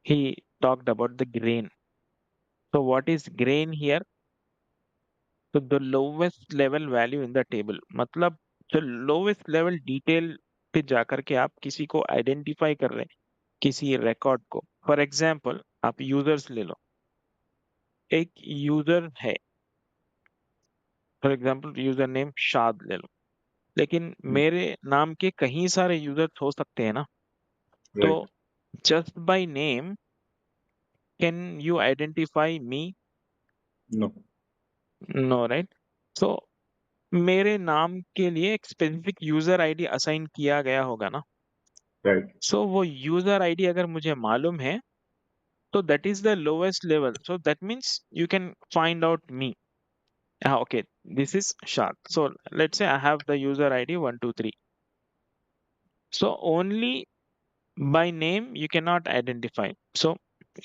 he talked about the grain. So what is grain here? So the lowest level value in the table. मतलब जो lowest level detail पे जाकर के आप किसी को identify कर रहे हैं, किसी रिकॉर्ड को. फॉर एग्जाम्पल आप यूजर्स ले लो. एक यूजर है, फॉर एग्जाम्पल यूजर नेम शाद ले लो, लेकिन मेरे नाम के कहीं सारे यूजर्स हो सकते हैं ना. तो right just by name can you identify me? No No, right? So मेरे नाम के लिए एक स्पेसिफिक यूजर आईडी असाइन किया गया होगा ना. राइट सो वो यूजर आईडी अगर मुझे मालूम है तो that is the lowest level. So that means you can find out me. Okay, this is Shad. So let's say I have the user ID 123. So only by name you cannot identify. So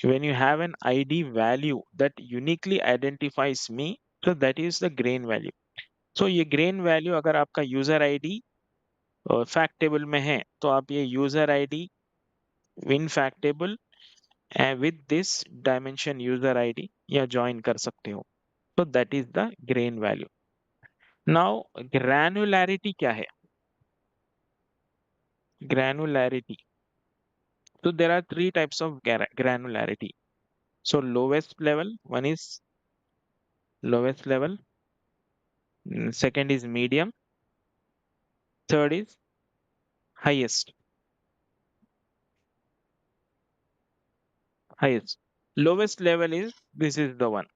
when you have an ID value that uniquely identifies me, so that is the grain value. So ये grain value अगर आपका user ID fact table में है तो आप ये user ID win fact table with this dimension user ID या join कर सकते हो. तो that is the grain value. Now granularity क्या है? Granularity, so there are three types of granularity. So lowest level, one is lowest level, second is medium, third is highest. Lowest level is, this is the one.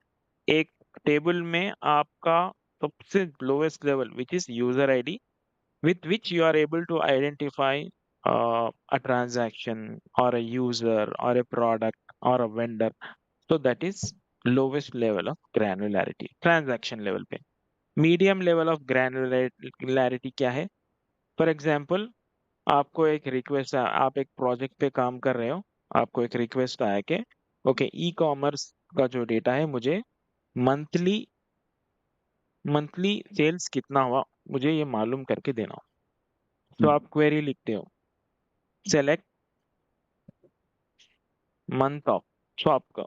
एक table में आपका सबसे lowest level which is user ID with which you are able to identify a transaction or a user or a product or a vendor. So that is lowest level of granularity, transaction level पे. Medium level of granularity क्या है? For example, आपको एक request, आप एक project पे काम कर रहे हो, आपको एक रिक्वेस्ट आया कि ओके ई कॉमर्स का जो डेटा है मुझे मंथली मंथली सेल्स कितना हुआ मुझे ये मालूम करके देना हो. तो आप क्वेरी लिखते हो सेलेक्ट मंथ ऑफ, सो आपका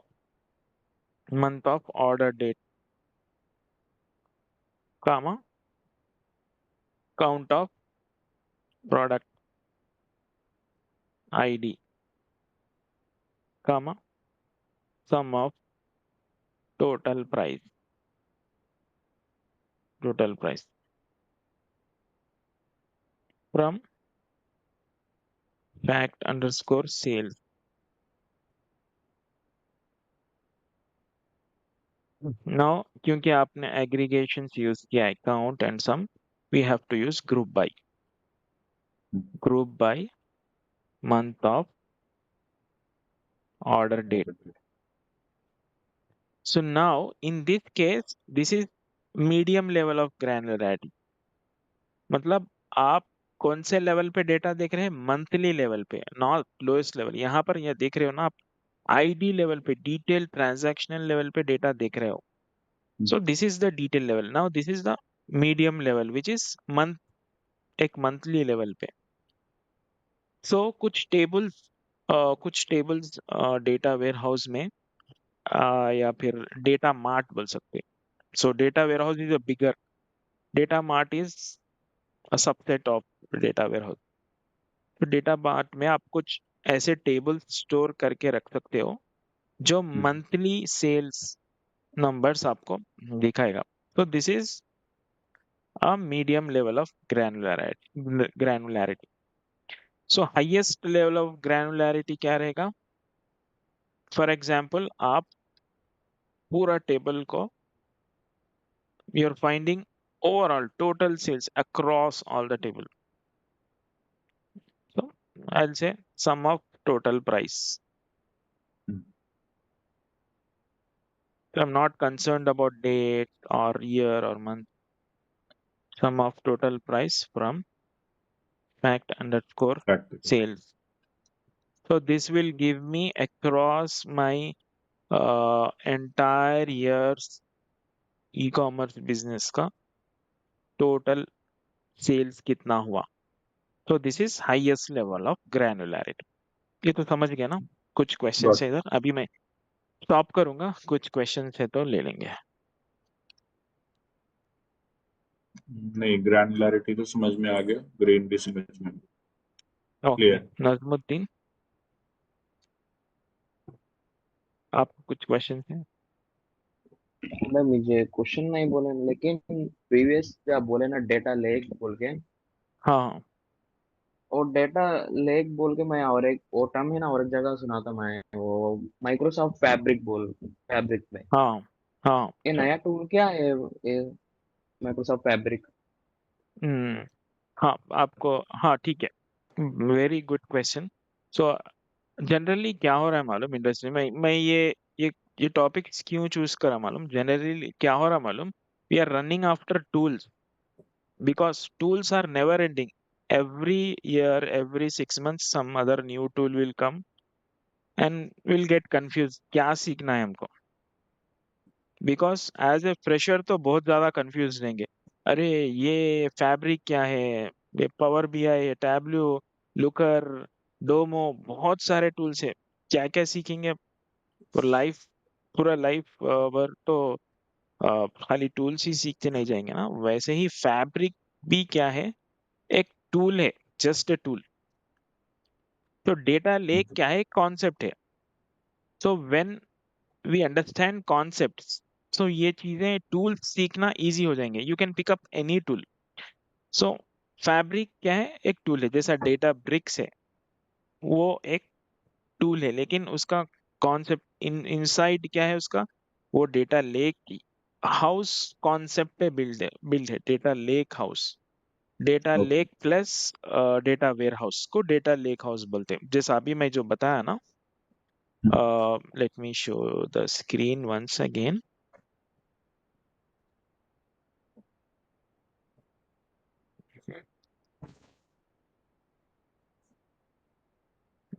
month of order date comma count of product ID comma sum of total price from fact underscore sales. Now क्योंकि आपने एग्रीगेशंस यूज किया है count and sum, we have to use group by month of order date. So now in this case, this is medium level of granularity. मतलब आप कौन से level पे data देख रहे हैं? मंथली लेवल पे, नॉट लोएस्ट लेवल. यहाँ पर यह देख रहे हो ना आप, आईडी लेवल पे, डिटेल ट्रांजैक्शनल लेवल पे डेटा देख रहे हो. So this is the detail level. Now this is the medium level, which is एक monthly level पे. So कुछ tables data warehouse में या फिर data mart बोल सकते हैं. So data warehouse is a bigger. Data mart is a subset of data warehouse. तो data mart में आप कुछ ऐसे tables store करके रख सकते हो जो monthly sales numbers आपको दिखाएगा. So this is a medium level of granularity. So highest level of granularity क्या रहेगा? For example, आप पूरा table को you're finding overall total sales across all the table. So I'll say sum of total price. So I'm not concerned about date or year or month. Sum of total price from fact underscore Factor. sales. So this will give me across my entire year's e-commerce business का total sales कितना हुआ. So this is highest level of granularity. ये तो समझ गया ना? कुछ questions है इधर. अभी मैं stop करूंगा. कुछ questions है तो ले लेंगे. नहीं, ग्रैनुलैरिटी तो समझ में आ गया, ग्रेन भी समझ में Okay. क्लियर. नजमुद्दीन, आपको कुछ questions हैं? मैं मुझे क्वेश्चन नहीं बोले, लेकिन प्रीवियस जो आप बोले ना डेटा लेक बोल के, हाँ और डेटा लेक बोल के मैं और एक वो टर्म है ना, और एक जगह सुना था मैं, वो माइक्रोसॉफ्ट फैब्रिक में। हाँ हाँ. ये नया टूल क्या है ये माइक्रोसॉफ्ट फैब्रिक? हम्म. हाँ आपको, हाँ ठीक है. Very good question. So generally क्या हो रहा है मालूम इंडस्ट्री में, मैं ये टॉपिक क्यों चूज करा मालूम? जनरली क्या हो रहा मालूम? We are running after tools because tools are never ending. Every year, every 6 months, some other new tool will come and we'll get confused. क्या सीखना है हमको? Because as a fresher तो बहुत ज्यादा confused रहेंगे. अरे ये फैब्रिक क्या है, ये पावर बीआई है, टैब्ल्यू, लुकर, डोमो, बहुत सारे टूल्स है. क्या क्या सीखेंगे पूरा लाइफ भर तो खाली टूल्स ही सीखते नहीं जाएंगे ना. वैसे ही फैब्रिक भी क्या है, एक टूल है, जस्ट ए टूल. तो डेटा लेक क्या है, कॉन्सेप्ट है. So when we understand concepts, so ये चीजें टूल्स सीखना इजी हो जाएंगे. You can pick up any tool. So fabric क्या है, एक टूल है. जैसा डेटा ब्रिक्स है, वो एक टूल है, लेकिन उसका कॉन्सेप्ट इनसाइड क्या है उसका, वो डेटा लेक हाउस कॉन्सेप्ट पे बिल्ड है data lake house. Data okay. Lake plus data warehouse को डेटा लेक हाउस बोलते हैं. जैसा अभी मैं जो बताया ना, let me show the screen once again.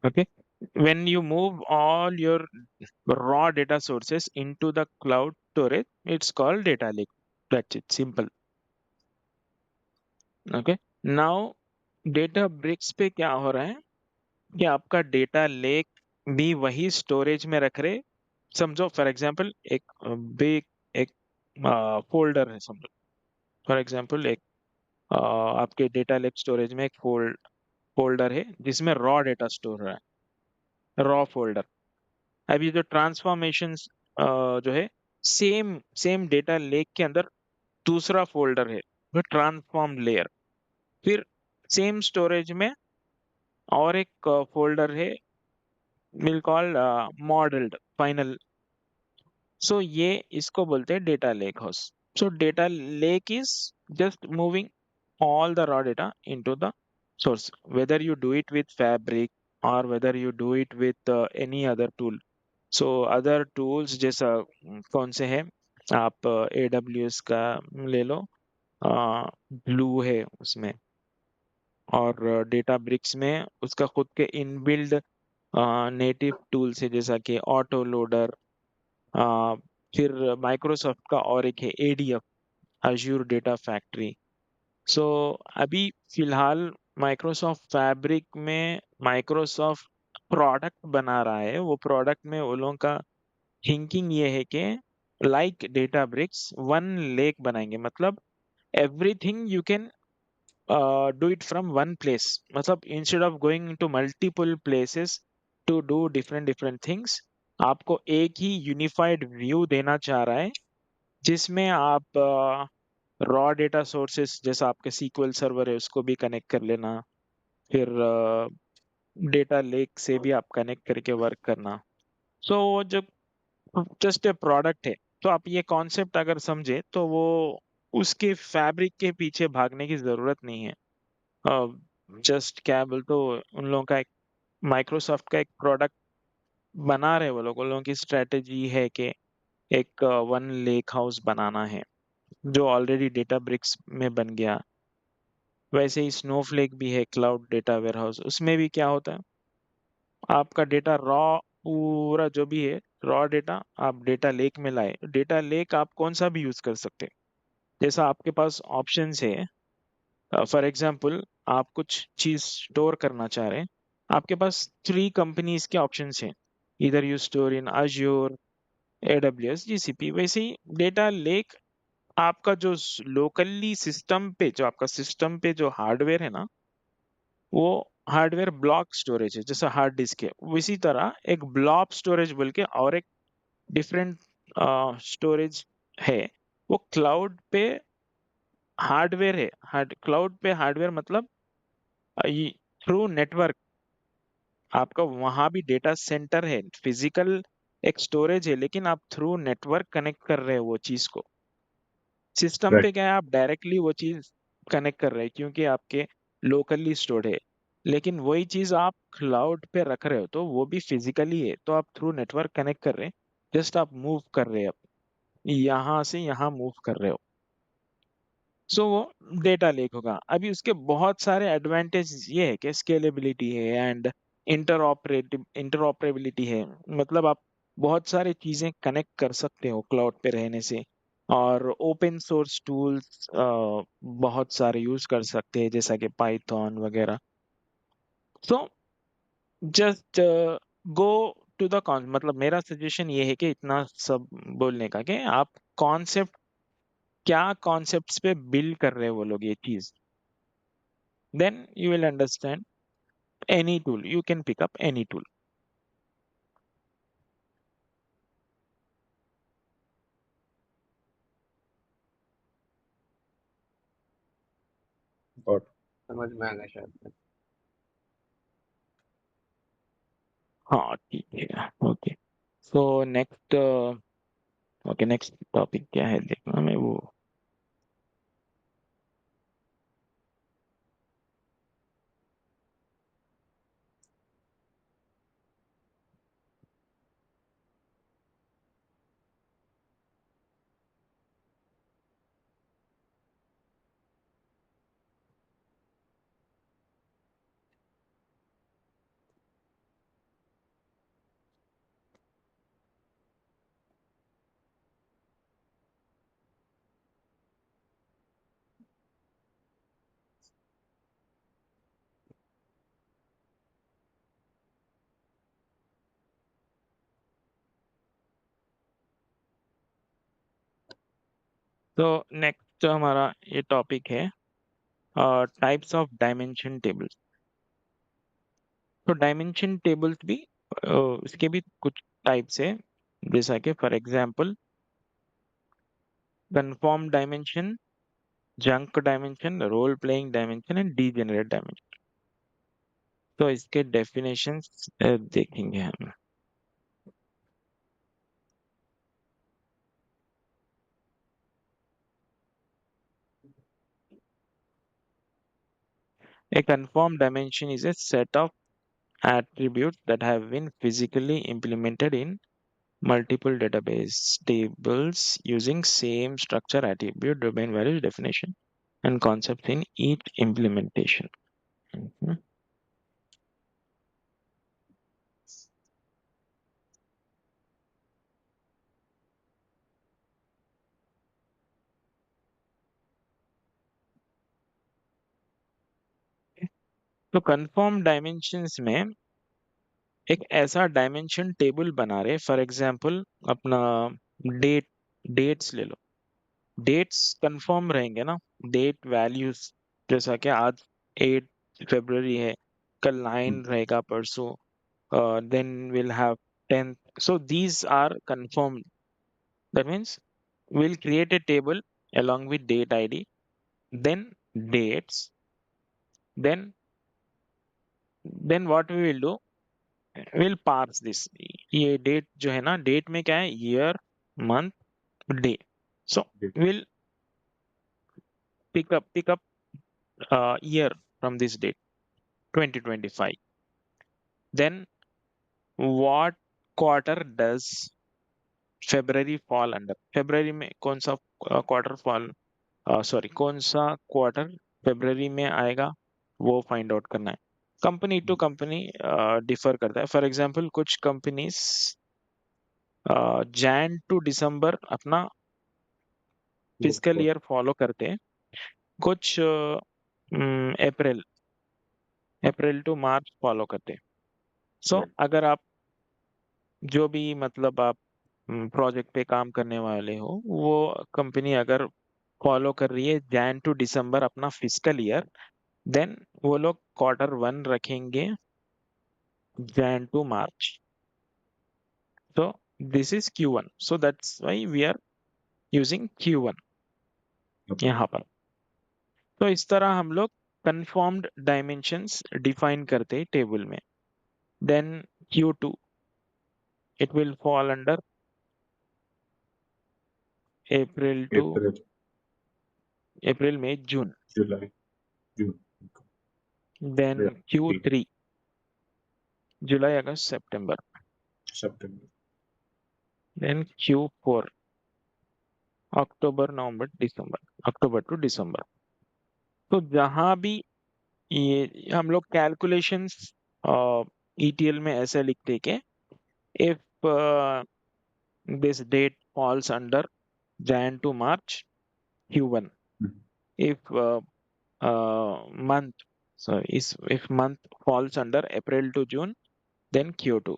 Okay, when you move all your raw data sources into the cloud storage, it's called data lake. That's it, simple. Okay, now Databricks पे क्या हो रहा है कि आपका data lake भी वही storage में रख रहे. समझो फॉर एग्जांपल एक बिग एक फोल्डर है. समझो फॉर एग्जांपल एक आपके डेटा लेक स्टोरेज में एक फोल्डर है जिसमें रॉ डेटा स्टोर हो रहा है, रॉ फोल्डर. अभी जो ट्रांसफॉर्मेशंस जो है, सेम सेम डेटा लेक के अंदर दूसरा फोल्डर है, वो ट्रांसफॉर्म लेयर. फिर सेम स्टोरेज में और एक फोल्डर है, विल कॉल मॉडल्ड फाइनल. सो ये इसको बोलते हैं data lake house. So data lake is just moving all the raw data into the source, whether you do it with fabric or whether you do it with any other tool. So other tools जैसा कौन से हैं, आप AWS का ले लो, blue है उसमें, और डेटा ब्रिक्स में उसका खुद के इनबिल्ड नेटिव टूल्स है जैसा कि ऑटो लोडर, फिर माइक्रोसॉफ्ट का और एक है एडीएफ, अज्यूर डेटा फैक्ट्री। सो अभी फिलहाल माइक्रोसॉफ्ट फैब्रिक में माइक्रोसॉफ्ट प्रोडक्ट बना रहा है। वो प्रोडक्ट में उन लोगों का थिंकिंग ये है कि like Databricks one lake बनाएंगे, मतलब everything you can do it from one place, मतलब instead of going to multiple places to do different different things, आपको एक ही यूनिफाइड व्यू देना चाह रहा है, जिसमें आप रॉ डेटा सोर्सेस जैसा आपके सीक्वल सर्वर है उसको भी कनेक्ट कर लेना, फिर डेटा लेक से भी आप कनेक्ट करके वर्क करना। सो वो जो जस्ट ए प्रोडक्ट है, तो आप ये कॉन्सेप्ट अगर समझे तो वो उसके फैब्रिक के पीछे भागने की जरूरत नहीं है। जस्ट क्या बोल तो उन लोगों का एक माइक्रोसॉफ्ट का एक प्रोडक्ट बना रहे, वो लोग उन लोगों की स्ट्रेटेजी है कि एक वन लेक हाउस बनाना है जो ऑलरेडी डेटा ब्रिक्स में बन गया। वैसे ही स्नोफ्लेक भी है क्लाउड डेटा वेयरहाउस, उसमें भी क्या होता है, आपका डेटा रॉ पूरा जो भी है रॉ डेटा आप डेटा लेक में लाए, डेटा लेक आप कौन सा भी यूज कर सकते हैं, जैसा आपके पास ऑप्शंस है। फॉर एग्जांपल आप कुछ चीज स्टोर करना चाह रहे हैं, आपके पास 3 कंपनीज के ऑप्शंस हैं, इधर you store in Azure, AWS, GCP. वैसे ही डेटा लेक आपका जो लोकली सिस्टम पे, जो आपका सिस्टम पे जो हार्डवेयर है ना, वो हार्डवेयर ब्लॉक स्टोरेज है, जैसा हार्ड डिस्क है, उसी तरह एक ब्लॉब स्टोरेज बोल के और एक डिफरेंट स्टोरेज है। वो क्लाउड पे हार्डवेयर है, क्लाउड पे हार्डवेयर मतलब थ्रू नेटवर्क आपका वहां भी डेटा सेंटर है, फिजिकल एक स्टोरेज है, लेकिन आप थ्रू नेटवर्क कनेक्ट कर रहे हो वो चीज को। System Right. पे क्या है, आप डायरेक्टली वो चीज कनेक्ट कर रहे हैं क्योंकि आपके लोकली स्टोर्ड है, लेकिन वही चीज आप क्लाउड पे रख रहे हो तो वो भी फिजिकली है, तो आप थ्रू नेटवर्क कनेक्ट कर रहे हैं, जस्ट आप मूव कर रहे हो, यहाँ से यहाँ मूव कर रहे हो। सो वो डेटा लेक होगा। अभी उसके बहुत सारे एडवांटेज ये है कि स्केलेबिलिटी है एंड इंटरऑपरेबिलिटी है, मतलब आप बहुत सारी चीजें कनेक्ट कर सकते हो क्लाउड पे रहने से, और ओपन सोर्स टूल्स बहुत सारे यूज कर सकते हैं जैसा कि पाइथन वगैरह। So just go to the con, मतलब मेरा सजेशन ये है कि इतना सब बोलने का कि आप कॉन्सेप्ट, क्या कॉन्सेप्ट्स पे बिल्ड कर रहे हो वो लोग ये चीज, then you will understand any tool. You can pick up any tool. Got समझ में आ गया शायद। हाँ ठीक है, okay. So next, okay next topic क्या है देखना मैं वो। तो नेक्स्ट हमारा ये टॉपिक है टाइप्स ऑफ डायमेंशन टेबल्स। तो डायमेंशन टेबल्स भी इसके भी कुछ टाइप्स है, जैसा कि for example conform dimension, junk dimension, role playing dimension and degenerate dimension. तो इसके डेफिनेशंस देखेंगे हम। A conform dimension is a set of attributes that have been physically implemented in multiple database tables using same structure, attribute, domain values, definition, and concepts in each implementation. Mhm. तो confirm dimensions में एक ऐसा dimension table बना रहे, for example अपना dates ले लो, dates confirm रहेंगे ना, डेट वैल्यूज, जैसा कि आज 8 फरवरी है, कल 9 रहेगा, परसों then we'll have 10th. So these are confirmed. That means we'll create a table along with date ID, then dates, then what we will do, we'll parse this. ये date जो है ना, date में क्या है, year, month, day. So we'll pick up year from this date, 2025. Then what quarter does February fall under? February में कौन सा quarter fall, सॉरी कौन सा क्वार्टर फरवरी में आएगा, वो फाइंड आउट करना है. कंपनी टू कंपनी डिफर करता है. फॉर एग्जांपल कुछ कंपनीज जैन टू दिसंबर अपना फिजिकल ईयर फॉलो करते हैं, कुछ अप्रैल टू मार्च फॉलो करते हैं. सो अगर आप जो भी मतलब आप प्रोजेक्ट पे काम करने वाले हो, वो कंपनी अगर फॉलो कर रही है जैन टू दिसंबर अपना फिजिकल ईयर, देन वो लोग Q1 रखेंगे Jan to March. So this is Q1. So that's why we are using Q1 यहाँ पर. तो इस तरह हम लोग confirmed dimensions define करते हैं टेबल में. Then Q2, it will fall under April to April, May, June. July, June. Then Yeah, Q3, July, August, September. September. Then Q4, October, November, December. October to December. तो जहाँ भी ये हम लोग calculations ETL में ऐसे लिखते कि if this date falls under Jan to March, Q1. If if month falls under April to June, then Q2.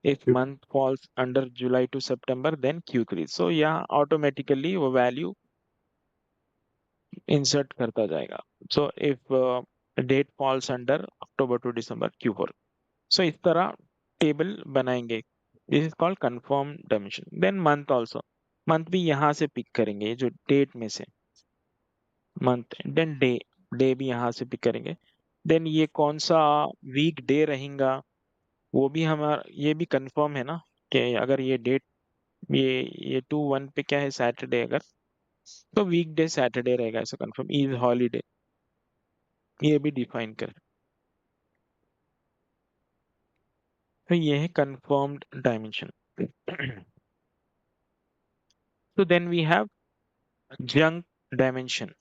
If month falls under July to September, then Q3. So यहाँ automatically वो value insert करता जाएगा. So if date falls under October to December, Q4. So इस तरह table बनाएंगे. This is called confirm dimension. Then month also. Month भी यहाँ से पिक करेंगे, जो डेट में से मंथ. देन डे भी यहाँ से पिक करेंगे. देन ये कौन सा वीक डे रहेगा, वो भी हमारा, ये भी कंफर्म है ना, कि अगर ये डेट ये 2/1 पे क्या है, सैटरडे, अगर तो वीक डे सैटरडे रहेगा, ऐसा कंफर्म. इज हॉलीडे, ये भी डिफाइन कर. तो ये है कंफर्म्ड डायमेंशन. तो then we have junk dimension.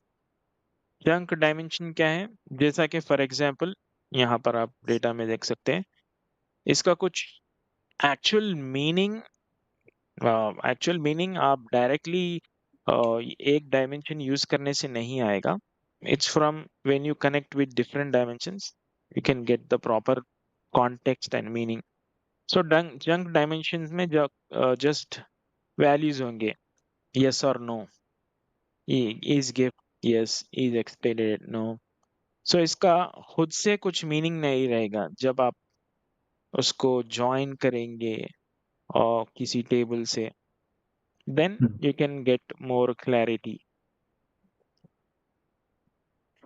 Junk dimension क्या है, जैसा कि फॉर एग्जांपल यहाँ पर आप डेटा में देख सकते हैं, इसका कुछ एक्चुअल मीनिंग आप डायरेक्टली एक डायमेंशन यूज करने से नहीं आएगा. It's from when you connect with different dimensions, you can get the proper context and meaning. So junk dimensions में जस्ट वैल्यूज होंगे, yes or no, is gift, yes, is expected, no. सो इसका खुद से कुछ मीनिंग नहीं रहेगा. जब आप उसको ज्वाइन करेंगे और किसी टेबल से, then you can get more clarity.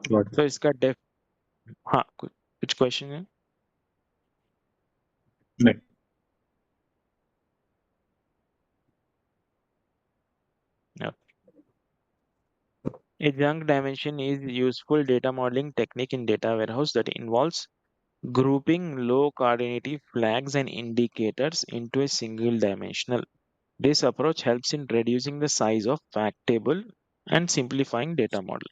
तो इसका हाँ, कुछ क्वेश्चन है? नहीं. A junk dimension is useful data modeling technique in data warehouse that involves grouping low coordinated flags and indicators into a single dimensional. This approach helps in reducing the size of fact table and simplifying data model.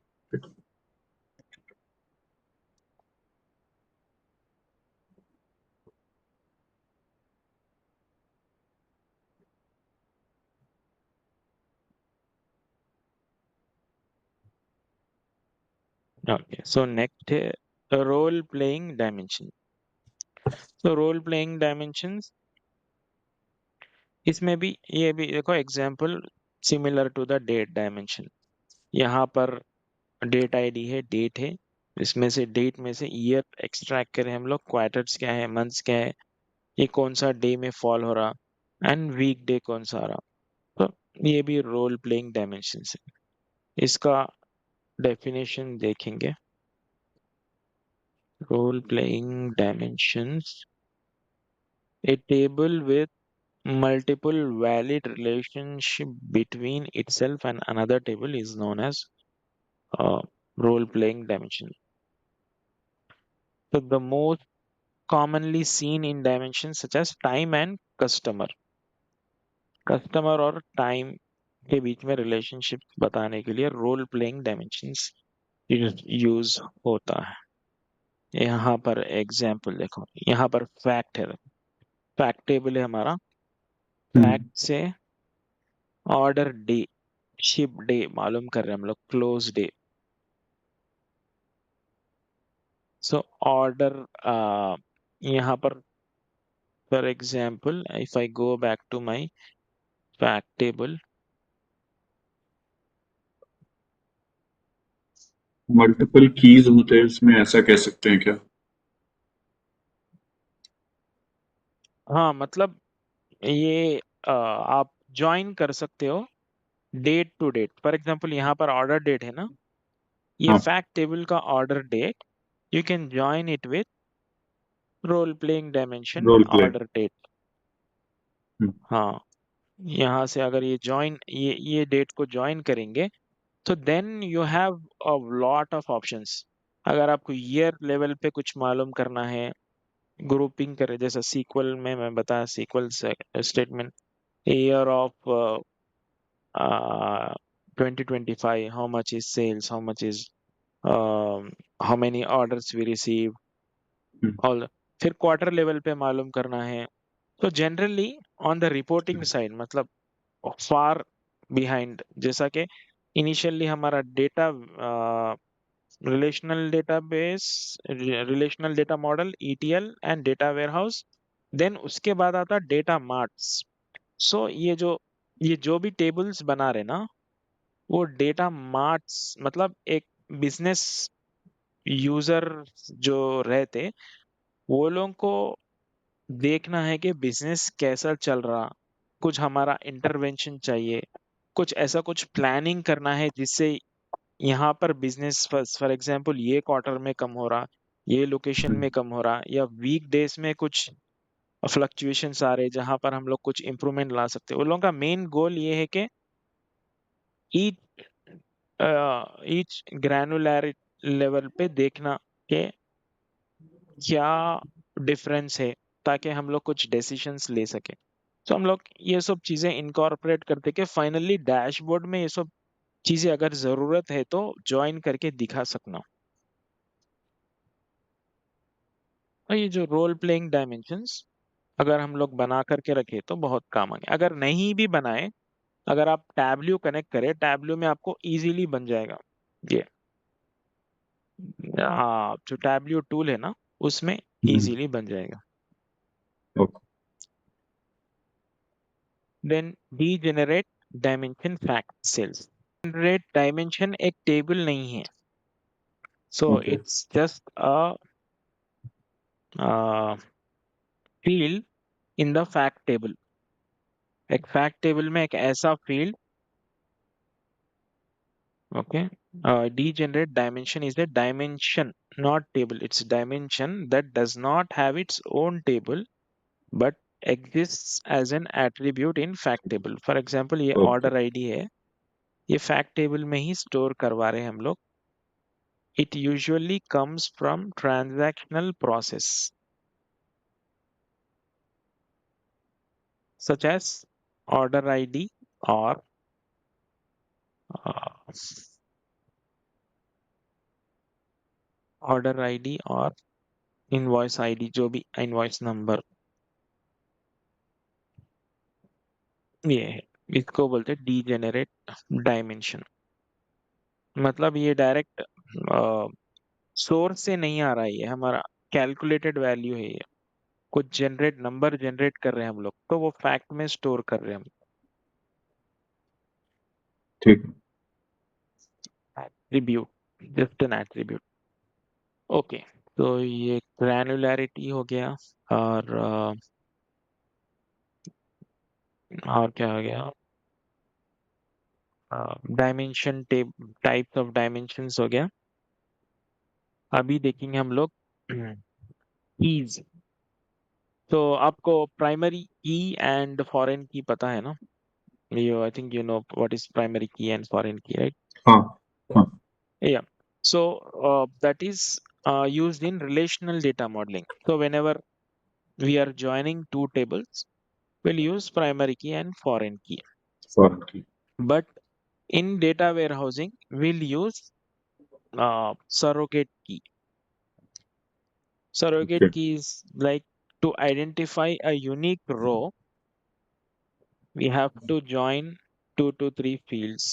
Okay, so next role playing dimension. तो role playing dimensions, इसमें भी ये भी देखो example similar to the date dimension. यहाँ पर date ID है, date है, इसमें से डेट में से ईयर एक्सट्रैक्ट करें हम लोग, क्वार्टर्स क्या है, मंथ्स क्या है, ये कौन सा डे में फॉल हो रहा, एंड वीक डे कौन सा आ रहा। तो ये भी रोल प्लेइंग डायमेंशन है। इसका डेफिनेशन देखेंगे। Role playing dimensions, a table with multiple valid relationship between itself and another table is known as role playing dimension. So the most commonly seen in dimensions such as time and customer और time के बीच में relationship बताने के लिए role playing dimensions use होता है। यहाँ पर एग्जाम्पल देखो, यहाँ पर फैक्ट है, फैक्ट टेबल है हमारा, फैक्ट से ऑर्डर डे, शिप डे मालूम कर रहे हैं हम लोग, क्लोज डे। सो ऑर्डर यहाँ पर for example if I go back to my fact table, multiple keys होते हैं इसमें, ऐसा कह सकते हैं क्या? हाँ मतलब ये आप ज्वाइन कर सकते हो date to date. For example यहाँ पर ऑर्डर डेट है ना, ये हाँ, फैक्ट टेबल का order date, you can join it with role playing dimension role play. Order date. हाँ, यहाँ से अगर ये डेट को ज्वाइन करेंगे तो then you have a lot of options. अगर आपको ईयर लेवल पे कुछ मालूम करना है, ग्रुपिंग करे, जैसा सीक्वल में मैं बताया, SQL statement, year of 2025, how much is sales, how much is, how many orders we receive, all. फिर क्वार्टर लेवल पे मालूम करना है, तो generally on the reporting side, मतलब फार बिहाइंड, जैसा कि इनिशियली हमारा data relational database, relational data model, ETL and data warehouse, then उसके बाद आता डेटा मार्ट्स। सो ये जो भी टेबल्स बना रहे ना, वो डेटा मार्ट्स मतलब एक बिजनेस यूजर जो रहते, वो लोगों को देखना है कि बिजनेस कैसा चल रहा, कुछ हमारा इंटरवेंशन चाहिए, कुछ ऐसा कुछ प्लानिंग करना है जिससे यहाँ पर बिजनेस फॉर एग्जांपल ये क्वार्टर में कम हो रहा, ये लोकेशन में कम हो रहा, या वीक डेज में कुछ फ्लक्चुएशंस आ रहे जहां पर हम लोग कुछ इम्प्रूवमेंट ला सकते हैं। उन लोगों का मेन गोल ये है कि ईच ईच ग्रैनुलर लेवल पे देखना कि क्या डिफरेंस है, ताकि हम लोग कुछ डिसीजंस ले सके। तो हम लोग ये सब चीजें इनकॉर्पोरेट करते कि फाइनली डैशबोर्ड में ये सब चीजें अगर जरूरत है तो ज्वाइन करके दिखा सकना। और ये जो रोल प्लेइंग डायमेंशंस अगर हम लोग बना करके रखे तो बहुत काम आएंगे। अगर नहीं भी बनाए, अगर आप टैबल्यू कनेक्ट करें, टैबल्यू में आपको इजीली बन जाएगा ये। हाँ, जो टैबल्यू टूल है ना, उसमें इजीली बन जाएगा। Okay. Then degenerate dimension fact cells. Generate dimension एक टेबल नहीं है, so okay. It's just a field in the fact table. एक फैक्ट टेबल में एक ऐसा field, okay, degenerate dimension is a dimension, not table. It's dimension that does not have its own table but exists as an attribute in fact table. For example, ये okay. order ID है, ये fact table में ही store करवा रहे हैं हम लोग। It usually comes from transactional process such as order ID or uh, order ID or invoice ID, जो भी invoice number, ये है, इसको बोलते हैं डीजेनरेट डायमेंशन। मतलब ये डायरेक्ट सोर्स से नहीं आ रहा है, ये हमारा कैलकुलेटेड वैल्यू है, ये कुछ नंबर जनरेट कर रहे हैं हम लोग, तो वो फैक्ट में स्टोर कर रहे हैं हम। ठीक है। Attribute, just an attribute. Okay, तो ये ग्रैनुलैरिटी हो गया, और क्या हो गया, डायमेंशन टाइप्स ऑफ डायमेंशंस हो गया। अभी देखेंगे हम लोग कीज। तो आपको प्राइमरी की एंड फॉरेन की पता है ना? I think you know what is primary की एंड फॉरेन की, राइट? हाँ हाँ Yeah. So that is used in relational data modeling. So whenever we are joining two tables, we'll use primary key and foreign key. फॉरन की। But in data warehousing, we'll use surrogate key. Surrogate okay key is like to identify a unique row, we have to join 2 to 3 fields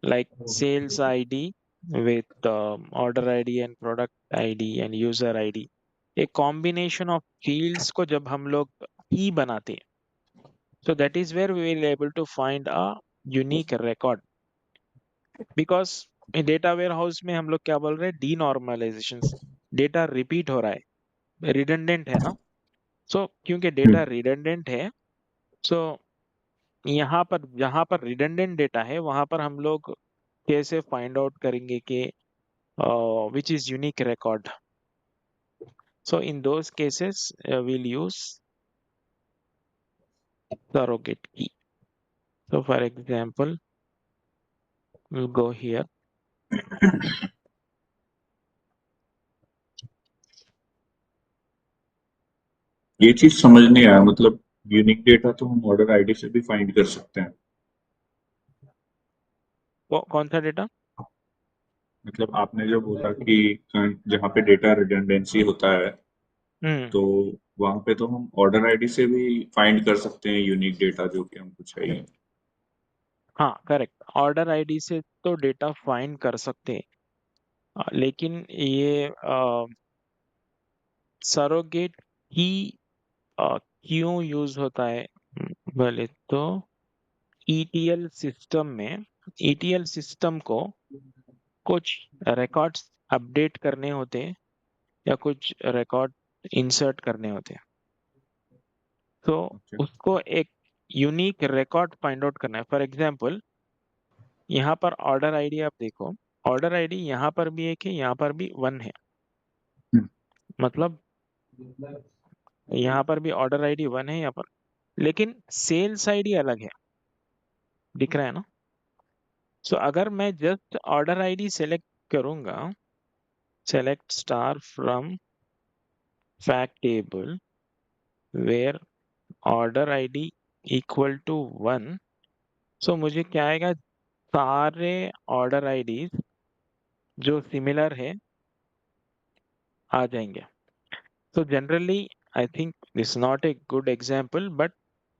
like sales ID with order ID and product ID and user ID. A combination of fields को जब हम लोग key बनाते हैं, so that is where we will able to find a unique record. Because in data warehouse में हम लोग क्या बोल रहे हैं, denormalizations, data repeat हो रहा है, redundant है ना? So क्योंकि data redundant है, so यहाँ पर जहाँ पर redundant data है वहाँ पर हम लोग कैसे find out करेंगे कि which is unique record. So in those cases, we'll use surrogate key. So for example, we'll go here. ये चीज समझ नहीं आया, मतलब यूनिक डेटा तो हम ऑर्डर आईडी से भी फाइंड कर सकते हैं। कौन सा डेटा? मतलब आपने जो बोला कि जहाँ पे डेटा रिडंडेंसी होता है, हम्म, तो वहां पे तो हम ऑर्डर आईडी से भी फाइंड कर सकते हैं यूनिक डेटा जो कि हमको चाहिए। हाँ करेक्ट, ऑर्डर आईडी से तो डेटा फाइंड कर सकते हैं, लेकिन ये सरोगेट की क्यों यूज होता है? बोले तो ETL सिस्टम में, ETL सिस्टम को कुछ रिकॉर्ड्स अपडेट करने होते हैं या कुछ रिकॉर्ड इंसर्ट करने होते हैं, तो ओके उसको एक यूनिक रिकॉर्ड फाइंड आउट करना है। फॉर एग्जांपल यहाँ पर ऑर्डर आईडी आप देखो, ऑर्डर आईडी यहाँ पर भी एक है, यहाँ पर भी 1 है, मतलब यहाँ पर भी ऑर्डर आईडी 1 है यहाँ पर, लेकिन सेल्स आईडी अलग है, दिख रहा है ना? सो अगर मैं जस्ट ऑर्डर आईडी सेलेक्ट करूंगा, select star from fact table where order ID equal to 1, so मुझे क्या आएगा, सारे ऑर्डर आईडीज जो सिमिलर है आ जाएंगे। So generally, I think this is not a good example, but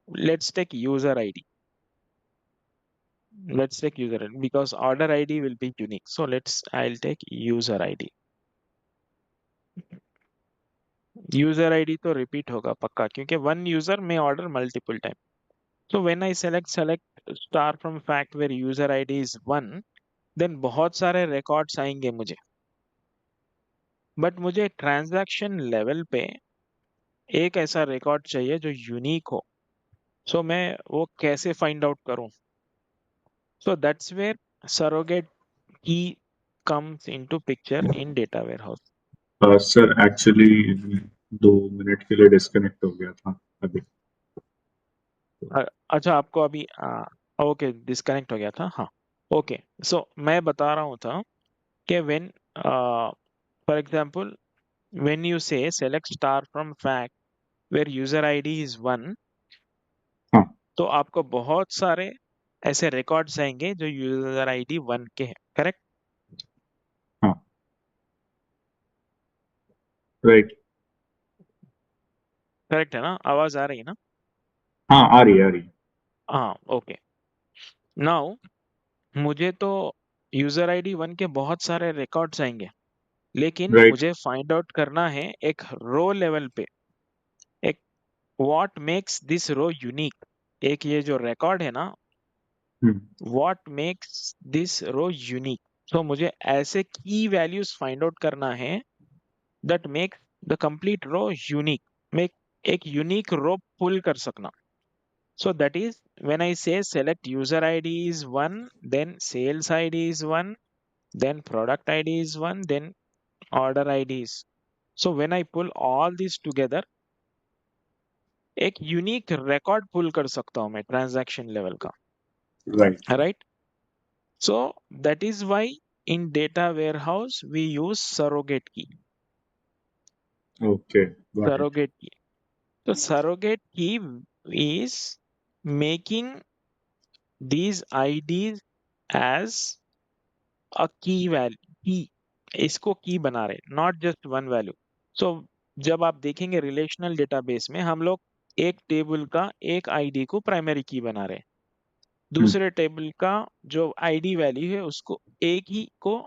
let's take user ID. Let's take user ID because order ID will be unique. So I'll take user ID. User ID तो repeat होगा पक्का, क्योंकि one user may order multiple time. So when I select star from fact where user ID is 1, then बहुत सारे records आएंगे मुझे, but मुझे transaction level पे एक ऐसा record चाहिए जो unique हो। So मैं वो कैसे find out करूं? So that's where surrogate key comes into picture in data warehouse. Sir actually 2 minute के लिए डिस्कनेक्ट हो गया था अभी। अच्छा, आपको अभी ओके डिस्कनेक्ट हो गया था, हाँ ओके। सो मैं बता रहा हूँ था कि when for example when you say select star from fact where user ID is 1, हाँ तो आपको बहुत सारे ऐसे रिकॉर्ड्स आएंगे जो यूजर आईडी 1 के हैं, करेक्ट? हाँ राइट। करेक्ट है ना? आवाज आ रही है ना? हाँ आ रही है आ रही है। हाँ ओके। नाउ मुझे तो यूजर आईडी 1 के बहुत सारे रिकॉर्ड्स आएंगे, लेकिन Right. मुझे फाइंड आउट करना है एक रो लेवल पे, एक what makes this row unique, एक ये जो रिकॉर्ड है ना, Hmm. What makes this row unique. तो मुझे ऐसे की वैल्यूज फाइंड आउट करना है that makes the complete row unique, make एक यूनिक रो पुल कर सकना। So that is when I say select user ID is one, then sales ID is one, then product ID is one, then order ID is. So when I pull all these together, एक unique record pull कर सकता हूं मैं transaction level का, Right. Right? So that is why in data warehouse we use surrogate key. Okay. Got it. Surrogate key, तो surrogate key is making these IDs as a key value, की, इसको की बना रहे, नॉट जस्ट वन वैल्यू। सो जब आप देखेंगे relational database में हम लोग एक टेबल का एक आईडी को प्राइमरी की बना रहे हैं, दूसरे टेबल का जो आईडी वैल्यू है उसको एक ही को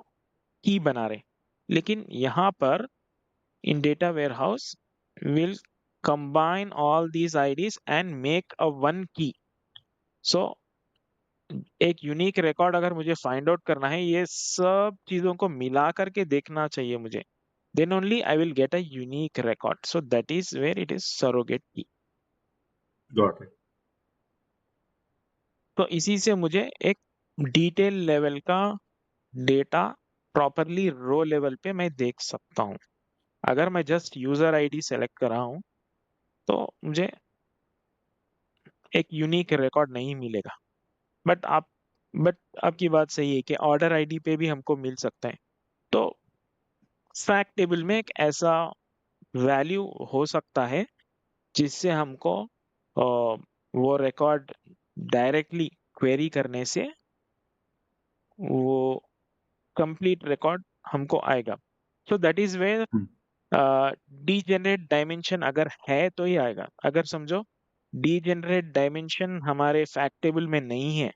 की बना रहे हैं। लेकिन यहाँ पर in data warehouse will combine all these IDs and make a one key. So एक यूनिक रिकॉर्ड अगर मुझे फाइंड आउट करना है, ये सब चीजों को मिला करके देखना चाहिए मुझे, then only I will get a unique record. So that is where it is surrogate key. Got it. तो इसी से मुझे एक डिटेल लेवल का डेटा प्रॉपरली रो लेवल पे मैं देख सकता हूँ। अगर मैं जस्ट यूजर आईडी सेलेक्ट कर रहा हूँ तो मुझे एक यूनिक रिकॉर्ड नहीं मिलेगा। बट आपकी बात सही है कि ऑर्डर आईडी पे भी हमको मिल सकता है। तो फैक्ट टेबल में एक ऐसा वैल्यू हो सकता है जिससे हमको वो रिकॉर्ड डायरेक्टली क्वेरी करने से वो कंप्लीट रिकॉर्ड हमको आएगा। So that is where Hmm. Degenerate dimension अगर है तो ही आएगा। अगर समझो डीजेनरेट डायमेंशन हमारे फैक्ट टेबल में नहीं है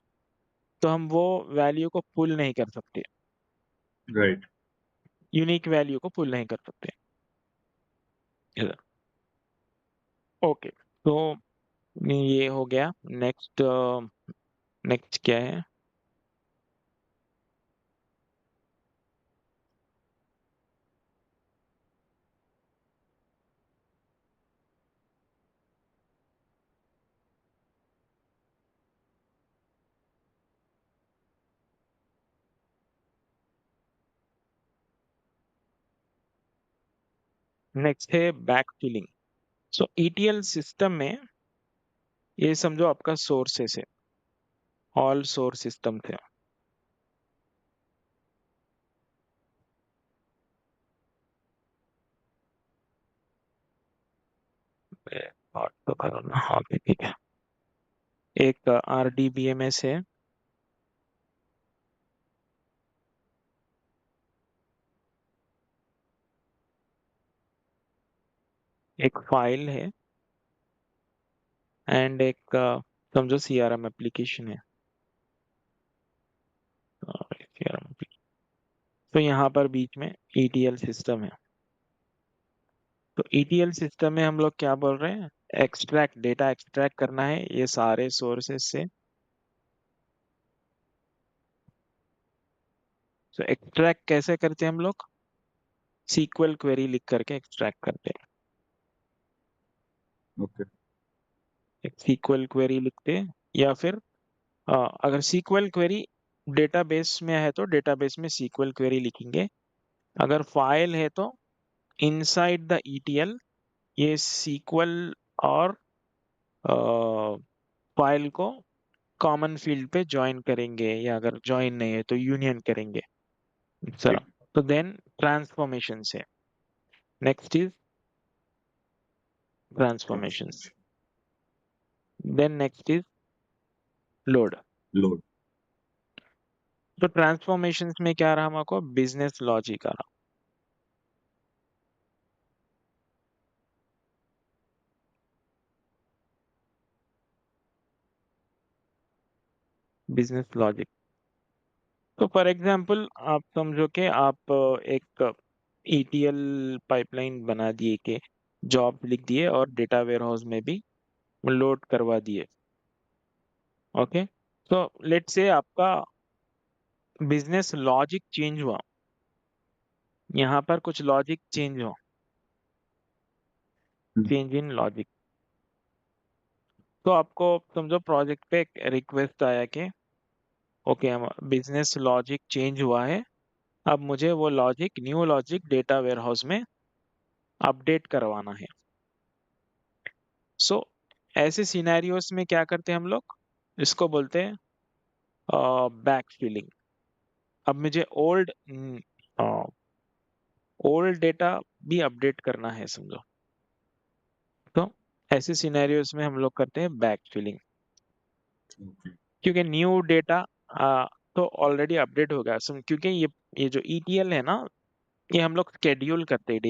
तो हम वो वैल्यू को पुल नहीं कर सकते, Right. यूनिक वैल्यू को पुल नहीं कर सकते। ओके, तो ये हो गया। नेक्स्ट नेक्स्ट क्या है? नेक्स्ट है बैक फिलिंग। सो ETL सिस्टम में ये समझो आपका सोर्सेस है, ऑल सोर्स सिस्टम थे। और तो करो ना, ओके ठीक है। एक RDBMS है, एक फाइल है, एंड एक समझो CRM एप्लीकेशन है। CRM, तो यहाँ पर बीच में ETL सिस्टम है। तो ETL सिस्टम में हम लोग क्या बोल रहे हैं? एक्सट्रैक्ट, डेटा एक्सट्रैक्ट करना है ये सारे सोर्सेस से। तो एक्सट्रैक्ट कैसे करते हैं हम लोग? SQL क्वेरी लिख करके एक्सट्रैक्ट करते हैं। Okay. एक SQL क्वेरी लिखते हैं, या फिर अगर SQL क्वेरी डेटाबेस में है तो डेटाबेस में SQL क्वेरी लिखेंगे। अगर फाइल है तो इनसाइड द ETL ये SQL और फाइल को कॉमन फील्ड पे ज्वाइन करेंगे, या अगर ज्वाइन नहीं है तो यूनियन करेंगे इस तरह। ठीक. तो देन ट्रांसफॉर्मेशन से, next is transformation, Transformation. Then next is load. Load. तो ट्रांसफॉर्मेशन में क्या रहा हमारे को? बिजनेस लॉजिक आ रहा, बिजनेस लॉजिक। तो फॉर एग्जांपल आप समझो कि आप एक ETL पाइपलाइन बना दिए कि जॉब लिख दिए और डेटा वेयरहाउस में भी लोड करवा दिए। ओके, तो लेट से आपका बिजनेस लॉजिक चेंज हुआ, यहाँ पर कुछ लॉजिक चेंज हुआ, चेंज इन लॉजिक, तो आपको समझो प्रोजेक्ट पे एक रिक्वेस्ट आया कि ओके बिजनेस लॉजिक चेंज हुआ है, अब मुझे वो logic new logic data warehouse में अपडेट करवाना है। सो ऐसे सिनेरियोस में क्या करते हैं हम लोग, इसको बोलते हैं बैक फिलिंग। अब मुझे ओल्ड डेटा भी अपडेट करना है समझो, तो ऐसे सिनेरियोस में हम लोग करते हैं बैक फिलिंग, ओके। क्योंकि न्यू डेटा तो ऑलरेडी अपडेट हो गया क्योंकि ये जो ETL है ना, ये हम लोग शेड्यूल करते हैं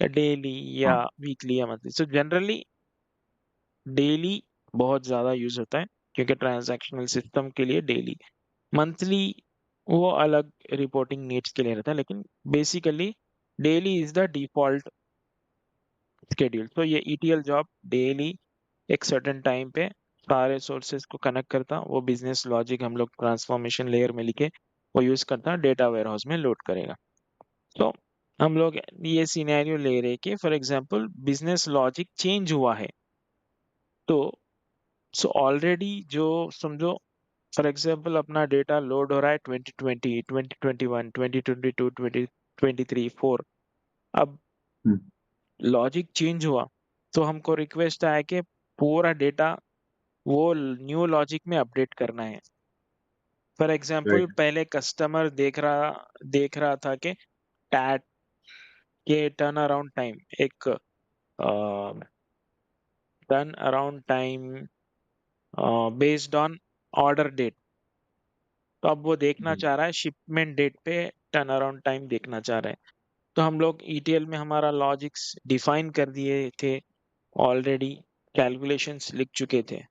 डेली या हाँ। वीकली या मंथली। सो जनरली डेली बहुत ज़्यादा यूज होता है, क्योंकि ट्रांजैक्शनल सिस्टम के लिए डेली, मंथली वो अलग रिपोर्टिंग नीड्स के लिए रहता है, लेकिन basically daily is the default schedule. तो ये ETL जॉब डेली एक सर्टेन टाइम पे सारे सोर्सेज को कनेक्ट करता, वो बिजनेस लॉजिक हम लोग ट्रांसफॉर्मेशन लेयर में लिखे वो यूज करता, डेटा वेयरहाउस में लोड करेगा। तो हम लोग ये सिनेरियो ले रहे कि for example business logic change हुआ है, तो सो ऑलरेडी जो समझो फॉर एग्जांपल अपना डेटा लोड हो रहा है 2020 2021 2022 2023 4, अब हम्म, लॉजिक चेंज हुआ तो हमको रिक्वेस्ट आया कि पूरा डेटा वो न्यू लॉजिक में अपडेट करना है। For example right. पहले कस्टमर देख रहा था कि टैट के टर्न अराउंड टाइम, एक turn around time based on order date, तो अब वो देखना चाह रहा है शिपमेंट डेट पे टर्न अराउंड टाइम देखना चाह रहा है। तो हम लोग ETL में हमारा लॉजिक्स डिफाइन कर दिए थे ऑलरेडी, कैलकुलेशंस लिख चुके थे।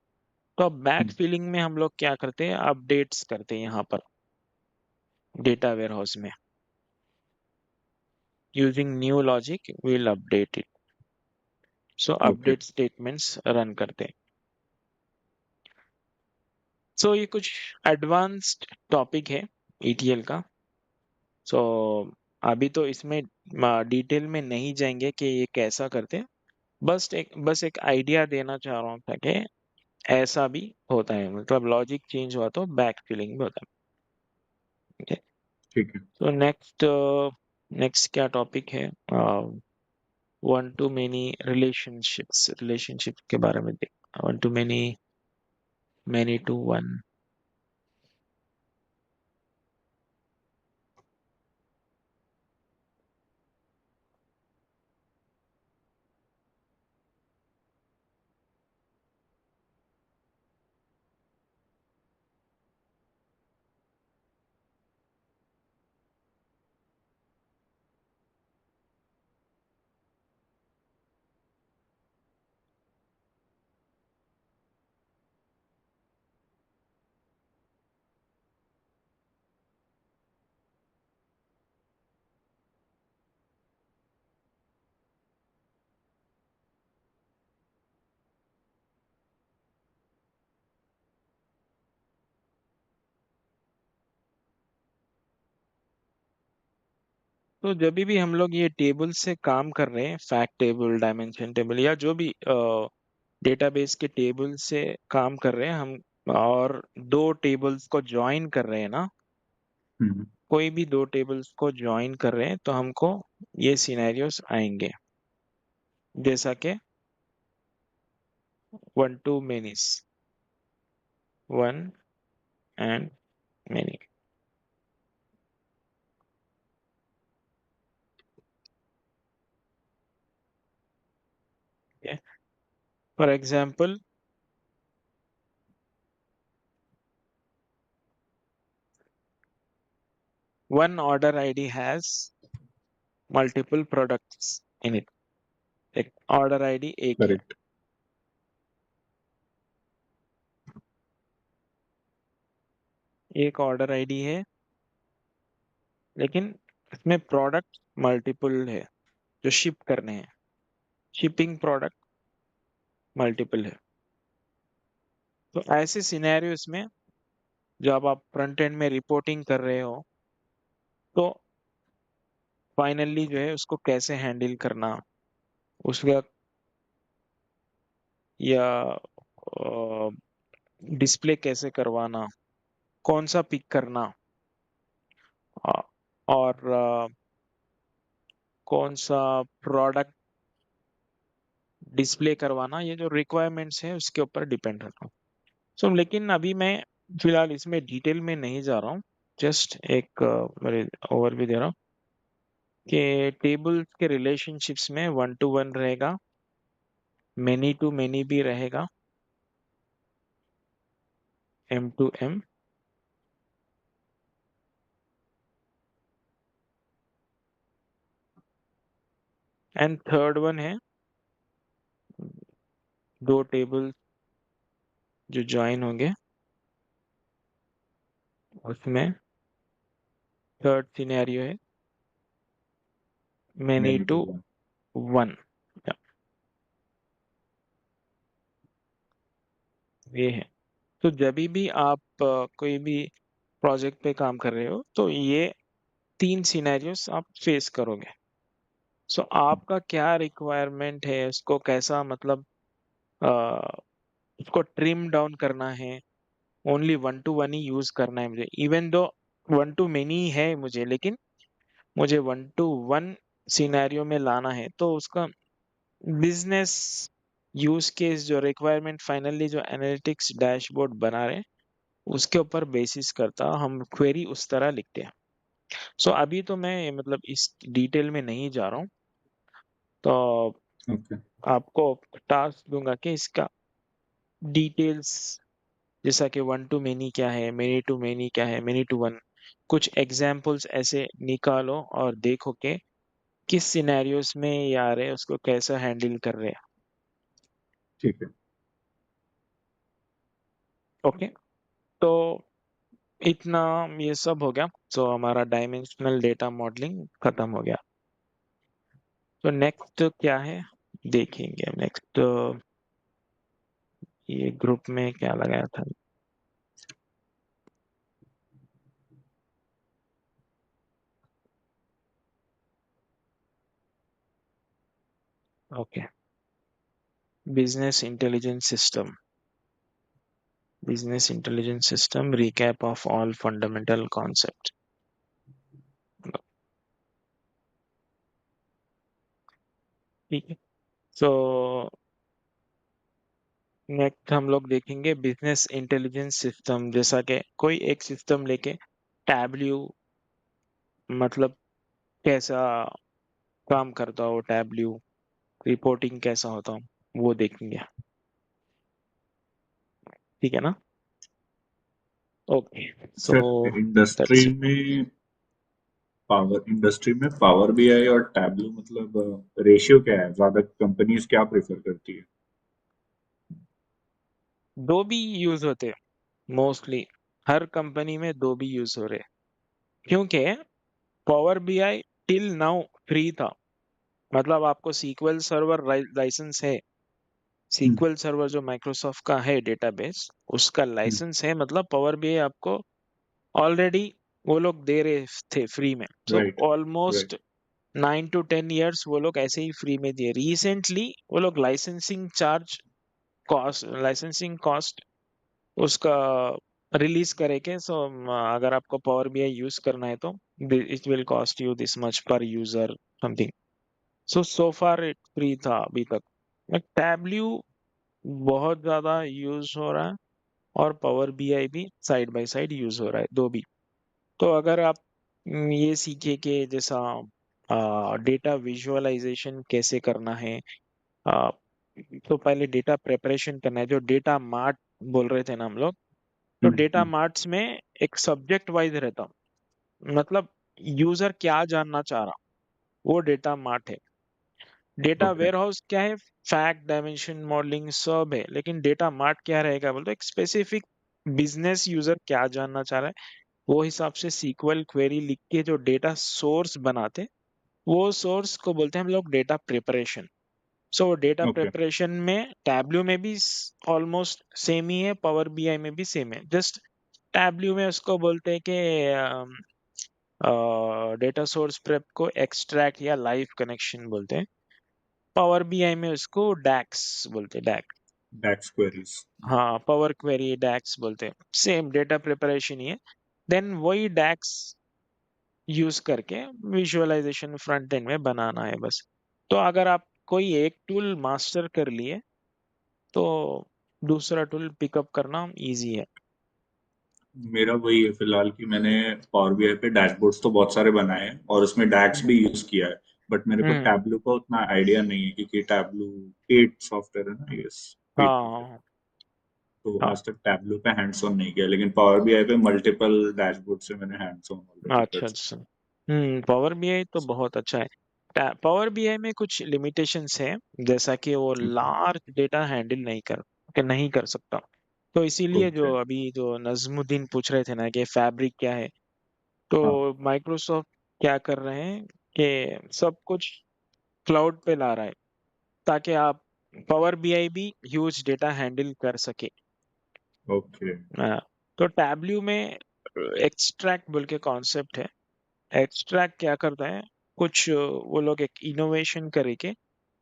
तो अब बैक फिलिंग में हम लोग क्या करते हैं, अपडेट्स करते हैं यहाँ पर डेटा वेयरहाउस में, using new logic will update it. So okay. Update statements run करते हैं। सो ये कुछ एडवांस्ड टॉपिक है ETL का। सो अभी तो इसमें डिटेल में नहीं जाएंगे कि ये कैसा करते हैं, बस एक आइडिया देना चाह रहा हूँ था कि ऐसा भी होता है, मतलब लॉजिक चेंज हुआ तो बैक फिलिंग भी होता है। ठीक है। तो नेक्स्ट क्या टॉपिक है, वन टू मेनी रिलेशनशिप के बारे में देख, one to many, many to one. तो जब भी हम लोग ये टेबल से काम कर रहे हैं, फैक्ट टेबल, डायमेंशन टेबल, या जो भी डेटाबेस के टेबल से काम कर रहे हैं हम, और दो टेबल्स को ज्वाइन कर रहे हैं ना, हम्म, कोई भी दो टेबल्स को ज्वाइन कर रहे हैं तो हमको ये सिनेरियोस आएंगे, जैसा कि one to manys, one and many. For example one order ID has multiple products in it, एक ऑर्डर ID एक है, करेक्ट। एक ऑर्डर ID है, लेकिन इसमें प्रोडक्ट मल्टीपल है जो शिप करने हैं, शिपिंग प्रोडक्ट मल्टीपल है। तो ऐसे सिनेरियोस में जब आप फ्रंट एंड में रिपोर्टिंग कर रहे हो तो फाइनली जो है उसको कैसे हैंडल करना, उसका या डिस्प्ले कैसे करवाना, कौन सा पिक करना, अ, और कौन सा प्रोडक्ट डिस्प्ले करवाना, ये जो रिक्वायरमेंट्स है उसके ऊपर डिपेंड रहता हूँ। सो लेकिन अभी मैं फिलहाल इसमें डिटेल में नहीं जा रहा हूँ, जस्ट एक ओवरव्यू दे रहा हूँ कि टेबल्स के रिलेशनशिप्स में 1 to 1 रहेगा, मेनी टू मेनी भी रहेगा, M to M, and third one है 2 टेबल जो ज्वाइन होंगे, उसमें थर्ड सिनेरियो है many Many to to one. 1। ये है। तो जब भी आप कोई भी प्रोजेक्ट पे काम कर रहे हो तो ये 3 सिनेरियोस आप फेस करोगे। सो आपका क्या रिक्वायरमेंट है, उसको कैसा मतलब अ, उसको ट्रिम डाउन करना है, ओनली 1 to 1 ही यूज करना है मुझे, इवन दो 1 to many है मुझे, लेकिन मुझे 1 to 1 सिनेरियो में लाना है, तो उसका बिजनेस यूज केस जो रिक्वायरमेंट फाइनली जो एनालिटिक्स डैशबोर्ड बना रहे हैं उसके ऊपर बेसिस करता हम क्वेरी उस तरह लिखते हैं। सो अभी तो मैं मतलब इस डिटेल में नहीं जा रहा हूँ, तो Okay. आपको टास्क दूंगा कि इसका डिटेल्स, जैसा कि 1 to many क्या है, मेनी टू मेनी क्या है, मेनी टू 1, कुछ एग्जाम्पल्स ऐसे निकालो और देखो कि किस सिनेरियोस में ये आ रहे हैं, उसको कैसा हैंडल कर रहे हैं। ठीक है। ओके, तो इतना ये सब हो गया, तो हमारा डायमेंशनल डेटा मॉडलिंग खत्म हो गया। तो नेक्स्ट क्या है देखेंगे, नेक्स्ट ये ग्रुप में क्या लगाया था। Okay, business intelligence system, business intelligence system recap of all fundamental concepts। ठीक है, सो नेक्स्ट हम लोग देखेंगे बिजनेस इंटेलिजेंस सिस्टम, जैसा कि कोई एक सिस्टम लेके टैब्ल्यू मतलब कैसा काम करता हो, टैब्ल्यू रिपोर्टिंग कैसा होता हो, वो देखेंगे। ठीक है ना? Okay, so sir that's it. Industry में पावर बीआई और टैबलू मतलब रेशियो क्या है, ज्यादा कंपनीज क्या प्रेफर करती है? दो भी यूज होते हैं, मोस्टली हर कंपनी में दो भी यूज हो रहे हैं, क्योंकि power BI till now free था। मतलब आपको सीक्वल सर्वर लाइसेंस है, हम्म, सीक्वल सर्वर जो माइक्रोसॉफ्ट का है डेटाबेस, उसका हम्म, लाइसेंस है, मतलब पावर बीआई आपको ऑलरेडी वो लोग दे रहे थे फ्री में। सो right, right, almost 9 to 10 years वो लोग ऐसे ही फ्री में दिए। रिसेंटली वो लोग लाइसेंसिंग कॉस्ट उसका रिलीज करेंगे। सो अगर आपको पावर बीआई यूज करना है तो it will cost you this much per user something. So far it free था अभी तक। टैब्ल्यू बहुत ज्यादा यूज हो रहा है और पावर बीआई भी साइड बाय साइड यूज हो रहा है, दो भी। तो अगर आप ये सीखे कि जैसा डेटा विजुअलाइजेशन कैसे करना है, आ, तो पहले डेटा प्रिपरेशन करना है, जो डेटा मार्ट बोल रहे थे ना हम लोग। तो हम्म, डेटा मार्ट्स में एक सब्जेक्ट वाइज रहता, मतलब यूजर क्या जानना चाह रहा, वो डेटा मार्ट है। डेटा ओके, वेयरहाउस क्या है, फैक्ट डायमेंशन मॉडलिंग सब है, लेकिन डेटा मार्ट क्या रहेगा बोलते एक स्पेसिफिक बिजनेस यूजर क्या जानना चाह रहा है, वो हिसाब से SQL क्वेरी लिख के जो डेटा सोर्स बनाते, वो सोर्स को बोलते हैं हम लोग डेटा प्रिपरेशन। सो डेटा ओके प्रिपरेशन में टैब्ल्यू में भी ऑलमोस्ट सेम ही है, पावर बीआई में भी सेम है। जस्ट टैब्ल्यू में उसको बोलते हैं कि डेटा सोर्स प्रेप को एक्सट्रैक्ट या लाइव कनेक्शन बोलते हैं। पावर बीआई में उसको डैक्स बोलते हैं, डैक। डैक्स क्वेरीज। हाँ, पावर क्वेरी डैक्स बोलते हैं, सेम डेटा प्रिपरेशन ही है। देन वही डैक्स यूज करके विजुअलाइजेशन फ्रंट एंड में बनाना है बस। तो अगर आप कोई एक टूल मास्टर कर लिए तो दूसरा टूल पिकअप करना इजी है। मेरा वही है फिलहाल कि मैंने पावर बीआई पे डैशबोर्ड्स तो बहुत सारे बनाए हैं और उसमें डैक्स भी यूज किया है, बट मेरे को हम्म। टैब्लू का उतना आइडिया नहीं है क्योंकि टैब्लू पेड सॉफ्टवेयर है ना, यस पेड सॉफ्टवेयर। हाँ तो हाँ। आज तक टैब्लू पे हैंड्स ऑन नहीं किया, लेकिन पावर बीआई पे मल्टीपल डैशबोर्ड से मैंने हैंड्स ऑन ऑलरेडी कर अच्छा चुका अच्छा। पावर बीआई तो बहुत अच्छा है। पावर बीआई में कुछ लिमिटेशंस है, जैसा कि वो है। लार्ज डेटा हैंडल नहीं कर सकता। तो इसीलिए ओके। जो अभी जो नजमुद्दीन पूछ रहे थे ना कि फैब्रिक क्या है, तो हाँ। माइक्रोसॉफ्ट क्या कर रहे हैं कि सब कुछ क्लाउड पे ला रहा है, ताकि आप पावर बीआई भी ह्यूज डेटा हैंडल कर सके। ओके। हाँ, तो टैब्ल्यू में एक्सट्रैक्ट बोल के कॉन्सेप्ट है। एक्सट्रैक्ट क्या करता है, कुछ वो लोग एक इनोवेशन करके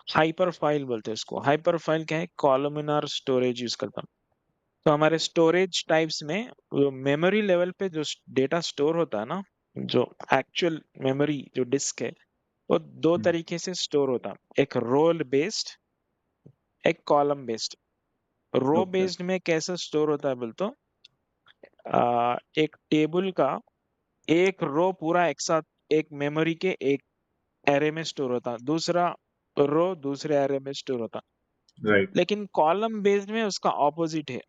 हाइपर फाइल बोलते हैं उसको। हाइपर फाइल क्या है, कॉलमनार स्टोरेज यूज करता है। तो हमारे स्टोरेज टाइप्स में मेमोरी लेवल पे जो डेटा स्टोर होता है ना, जो एक्चुअल मेमोरी जो डिस्क है, वो दो हम्म, तरीके से स्टोर होता है, एक रोल बेस्ड, एक कॉलम बेस्ड। रो ओके। बेस्ड में कैसे स्टोर होता है बोल तो एक टेबल का एक रो पूरा एक साथ एक मेमोरी के एक एरे में स्टोर होता, दूसरा रो दूसरे एरे में स्टोर होता। राइट। लेकिन कॉलम बेस्ड में उसका ऑपोजिट है।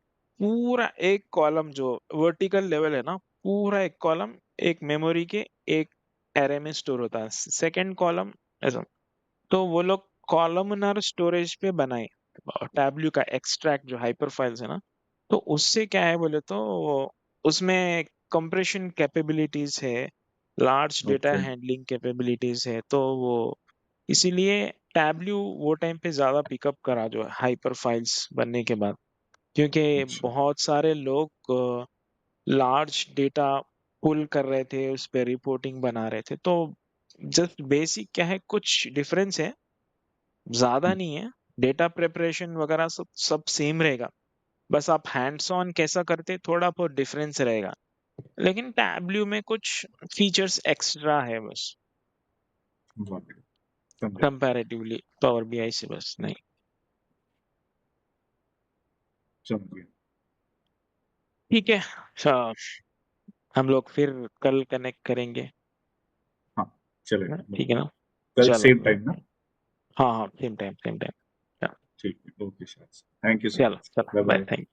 पूरा एक कॉलम जो वर्टिकल लेवल है ना, पूरा एक कॉलम एक मेमोरी के एक एरे में स्टोर होता है, सेकंड कॉलम ऐसा। तो वो लोग कॉलमनार स्टोरेज पे बनाए टैब्ल्यू का एक्सट्रैक्ट जो हाइपर फाइल्स है ना। तो उससे क्या है बोले तो उसमें कंप्रेशन कैपेबिलिटीज है, large data okay. Handling capabilities है। तो वो इसीलिए टैब्ल्यू वो टाइम पे ज्यादा पिकअप करा जो हाइपर फाइल्स बनने के बाद, क्योंकि अच्छा। बहुत सारे लोग लार्ज डेटा पुल कर रहे थे, उस पे रिपोर्टिंग बना रहे थे। तो जस्ट बेसिक क्या है, कुछ डिफरेंस है, ज्यादा हम्म, नहीं है। डेटा प्रिपरेशन वगैरह सब सब सेम रहेगा, बस आप हैंड्स ऑन कैसा करते थोड़ा बहुत डिफरेंस रहेगा। लेकिन टैब्ल्यू में कुछ फीचर्स एक्स्ट्रा है बस, got it, समझा। कंपैरेटिवली पावर बीआई से, बस नहीं। समझिए। ठीक है। अच्छा, हम लोग फिर कल कनेक्ट करेंगे। हाँ, चलेगा। ठीक है ना? कल चलो। सेम टाइम ना? हाँ हाँ, सेम टाइम सेम टाइम। ठीक है, okay sir, thank you so चलो मच, चलो, बाय बाय, बाय। थैंक